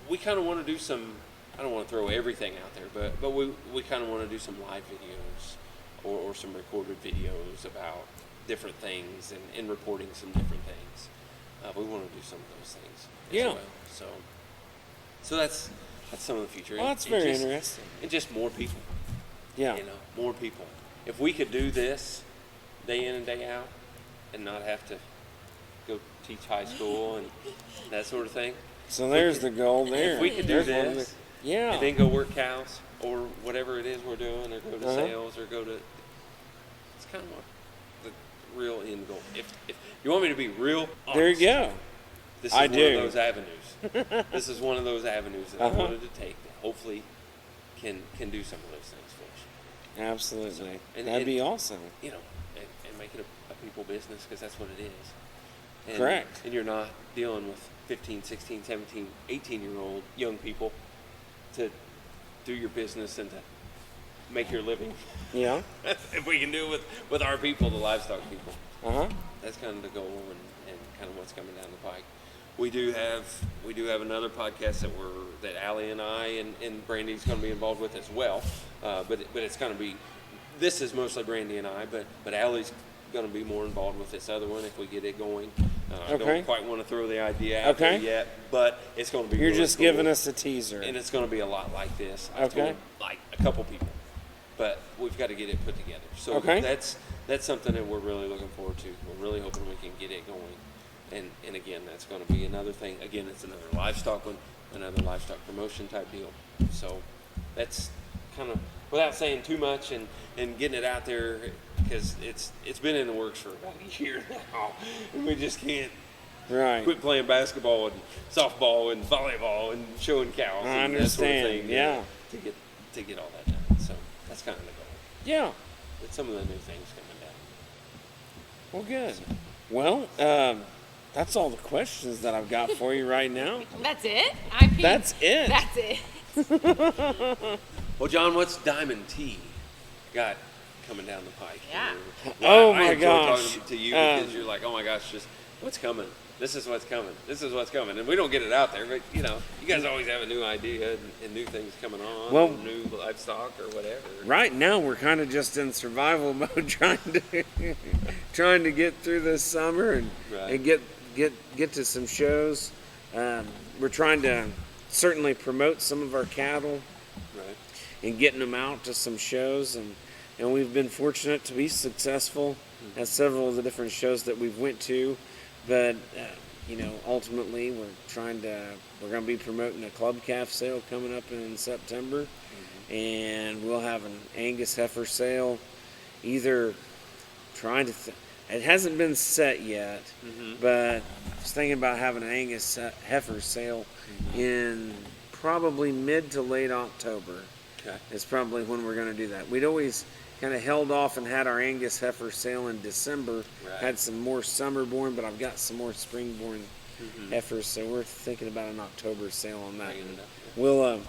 we kind of want to do some, I don't want to throw everything out there, but we kind of want to do some live videos or some recorded videos about different things and reporting some different things. We want to do some of those things as well. So that's some of the future. Well, that's very interesting. And just more people. Yeah. More people. If we could do this day in and day out and not have to go teach high school and that sort of thing. So there's the goal there. If we could do this and then go work cows or whatever it is we're doing, or go to sales, or go to, it's kind of what the real end goal. If you want me to be real honest, there you go. This is one of those avenues. This is one of those avenues that I wanted to take that hopefully can do some of those things for us. Absolutely. So, that'd be awesome. And make it a people business, because that's what it is. And, correct. And you're not dealing with 15, 16, 17, 18-year-old young people to do your business and to make your living. Yeah. If we can do it with our people, the livestock people. That's kind of the goal and kind of what's coming down the pike. We do have another podcast that Allie and I and Brandy's going to be involved with as well. But it's going to be, this is mostly Brandy and I, but Allie's going to be more involved with this other one if we get it going. I don't quite want to throw the idea out there yet, but it's going to be. You're really just cool. giving us a teaser, and it's going to be a lot like this. I told like a couple people, but we've got to get it put together. So that's something that we're really looking forward to. We're really hoping we can get it going, and again, that's going to be another thing. Again, it's another livestock one, another livestock promotion type deal. So that's kind of, without saying too much and getting it out there, because it's been in the works for about a year now, and we just can't quit playing basketball and softball and volleyball and showing cows and that sort of thing. To get all that done. So that's kind of the goal. Yeah. With some of the new things coming down. Well, good. Well, that's all the questions that I've got for you right now. That's it? That's it. That's it. Well, John, what's Diamond T got coming down the pike? Yeah. Well, my gosh. Talking to you because you're like, oh my gosh, just what's coming? This is what's coming. This is what's coming. And we don't get it out there, but you guys always have a new idea and new things coming on, new livestock or whatever. Right now we're kind of just in survival mode, trying to get through this summer and get to some shows. We're trying to certainly promote some of our cattle. And getting them out to some shows, and we've been fortunate to be successful at several of the different shows that we've went to, but ultimately we're going to be promoting a club calf sale coming up in September, and we'll have an Angus heifer sale. Either it hasn't been set yet, but I was thinking about having an Angus heifer sale in probably mid to late October. It's probably when we're going to do that. We'd always kind of held off and had our Angus heifer sale in December. Had some more summer born, but I've got some more spring born heifers, so we're thinking about an October sale on that. We'll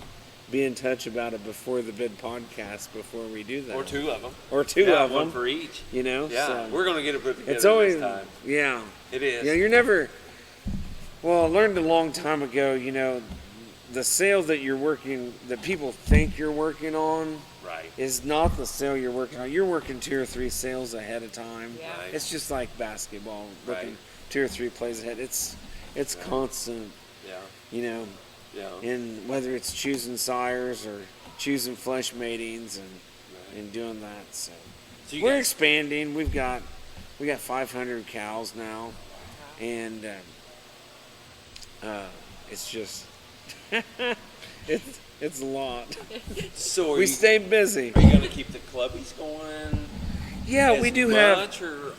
be in touch about it before the bid podcast before we do that. Or two of them. One for each. So we're going to get it put together it's always, this time. Yeah. It is. You're never, I learned a long time ago, the sale that you're working, that people think you're working on, Right. is not the sale you're working on. You're working 2 or 3 sales ahead of time. Yeah. Right. It's just like basketball, Right. looking 2 or 3 plays ahead. It's constant, Yeah. you know, Yeah. and whether it's choosing sires or choosing flesh matings and Right. doing that. So, So you we're guys, expanding. We got 500 cows now, and it's just it's a lot. so are We you, stay busy. are you going to keep the clubbies going? Yeah, as we do have much, or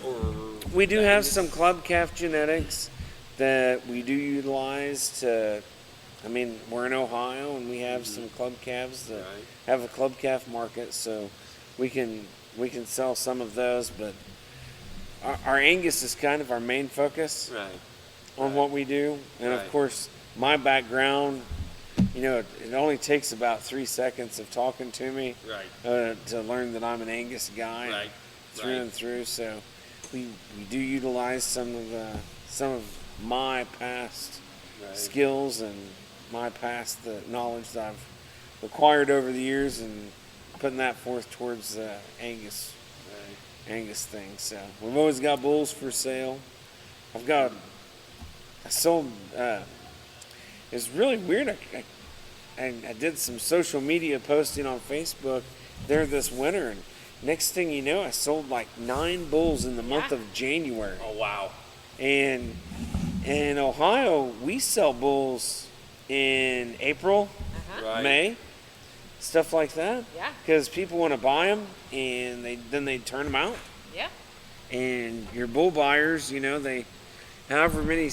we do I have mean, some it's- club calf genetics that we do utilize to. I mean, we're in Ohio, and we have some club calves that Right. have a club calf market, so we can sell some of those. But our Angus is kind of our main focus Right. on Right. what we do, and Right. of course, my background. You know, it only takes about 3 seconds of talking to me Right. to learn that I'm an Angus guy Right. through Right. and through. So we do utilize some of my past Right. skills and my past the knowledge that I've acquired over the years and putting that forth towards Angus thing. So we've always got bulls for sale. I sold. It's really weird. I did some social media posting on Facebook there this winter, and next thing you know, I sold like 9 bulls in the month Yeah. of January. Oh wow. And in Ohio, we sell bulls in April, Right. May, stuff like that. Yeah. Because people want to buy them, and then they turn them out. Yeah. And your bull buyers, you know, however many,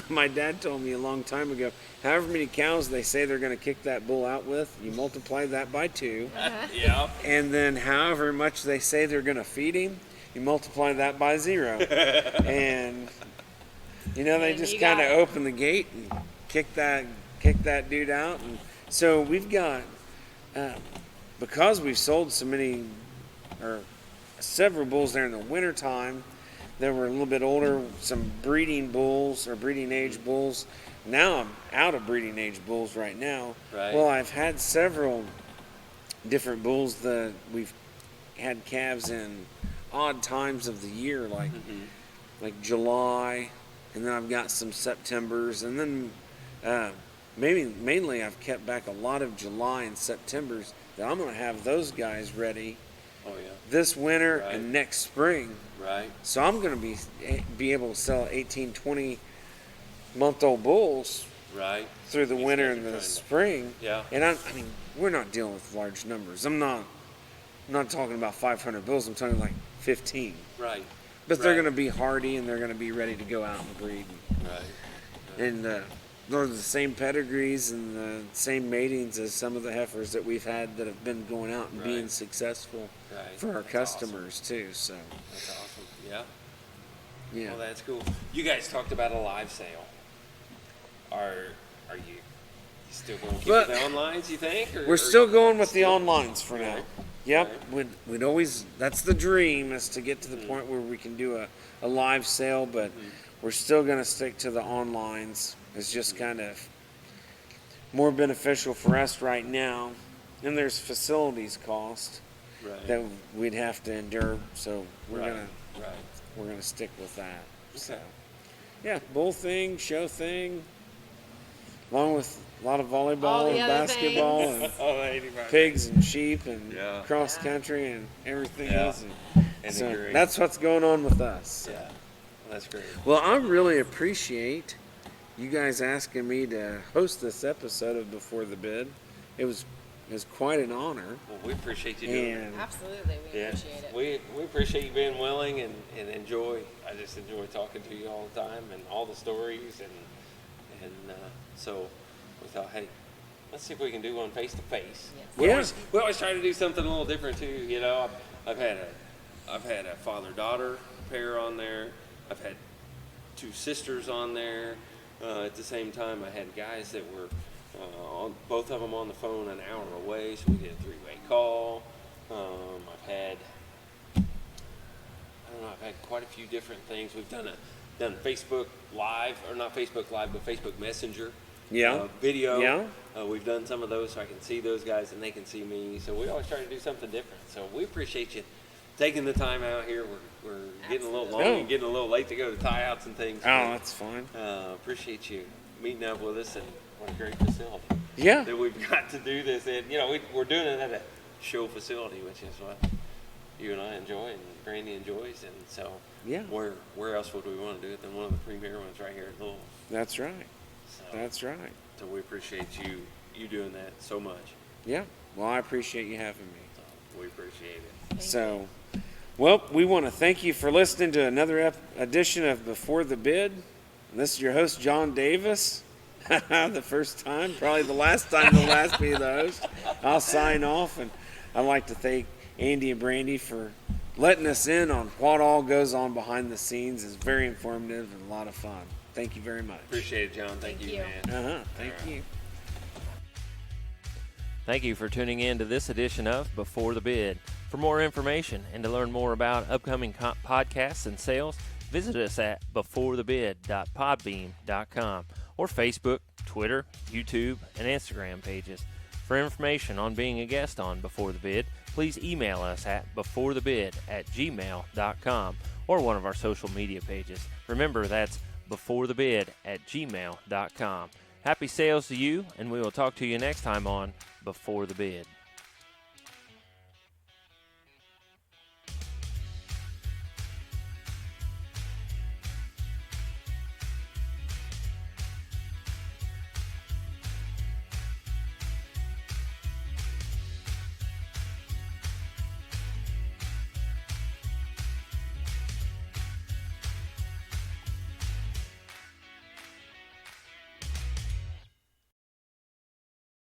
my dad told me a long time ago, however many cows they say they're going to kick that bull out with, you multiply that by 2. Yeah. And then however much they say they're going to feed him, you multiply that by 0. And, you know, they And just you got kind of it. open the gate and kick that dude out. And so we've got, because we've sold so many, or several bulls there in the wintertime that were a little bit older, some breeding bulls or breeding age bulls. Now I'm out of breeding age bulls right now. Right. Well, I've had several different bulls that we've had calves in odd times of the year, like July, and then I've got some Septembers, and then mainly I've kept back a lot of July and Septembers that I'm going to have those guys ready Oh yeah. this winter Right. and next spring. Right. So I'm going to be able to sell 18, 20 month old bulls Right. through the These winter guys and are the trying to- spring. Yeah. And I mean, we're not dealing with large numbers. I'm not talking about 500 bulls. I'm talking like 15. Right. But they're Right. going to be hardy and they're going to be ready to go out and breed. Right. And they're the same pedigrees and the same matings as some of the heifers that we've had that have been going out and being Right. successful Right. for our That's customers too. So, That's awesome. Yeah. yeah. Well, that's cool. You guys talked about a live sale. Are you still going to keep But- it on lines, you think? Or, We're still going with the onlines for now. Right. Yep. Right. We'd always, that's the dream, is to get to the point where we can do a live sale, but we're still going to stick to the onlines. It's just kind of more beneficial for us right now. And there's facilities cost Right. that we'd have to endure, so we're Right. gonna stick with that. So Okay. yeah, bull thing, show thing, along with a lot of All volleyball the and other basketball things. and Oh, 85. pigs and sheep and Yeah. cross country and everything Yeah. else. And So agree. that's what's going on with us. Yeah. That's great. Well, I really appreciate you guys asking me to host this episode of Before the Bid. It was quite an honor. Well, we appreciate you doing it. And Absolutely, we Yeah. appreciate it. We appreciate you being willing and enjoy. I just enjoy talking to you all the time and all the stories and so we thought, hey, let's see if we can do one face to face. Yes. Yeah. We always try to do something a little different too. You know, I've had a father-daughter pair on there. I've had 2 sisters on there. At the same time, I had guys that were both of them on the phone an hour away, so we did a 3-way call. I've had quite a few different things. We've done Facebook Live, or not Facebook Live, but Facebook Messenger. video. Yeah. We've done some of those so I can see those guys and they can see me. So we always try to do something different. So we appreciate you taking the time out here. We're getting a little long and getting a little late to go to tie-outs and things. Oh, that's fine. Appreciate you meeting up with us, and what a great facility. Yeah. That we've got to do this in. You know, we're doing it at a show facility, which is what you and I enjoy and Brandi enjoys. And so where else would we want to do it than one of the premier ones right here at Louisville? That's right. So, That's right. So we appreciate you doing that so much. Yeah. Well, I appreciate you having me. So we appreciate it. So, well, we want to thank you for listening to another edition of Before the Bid. And this is your host, John Davis. The first time, probably the last time the last be the host. I'll sign off, and I'd like to thank Andy and Brandi for letting us in on what all goes on behind the scenes. It's very informative and a lot of fun. Thank you very much. Appreciate it, John. Thank you, man. Thank you. Thank you for tuning in to this edition of Before the Bid. For more information and to learn more about upcoming podcasts and sales, visit us at beforethebid.podbean.com or Facebook, Twitter, YouTube, and Instagram pages. For information on being a guest on Before the Bid, please email us at beforethebid@gmail.com or one of our social media pages. Remember, that's beforethebid@gmail.com. Happy sales to you, and we will talk to you next time on Before the Bid.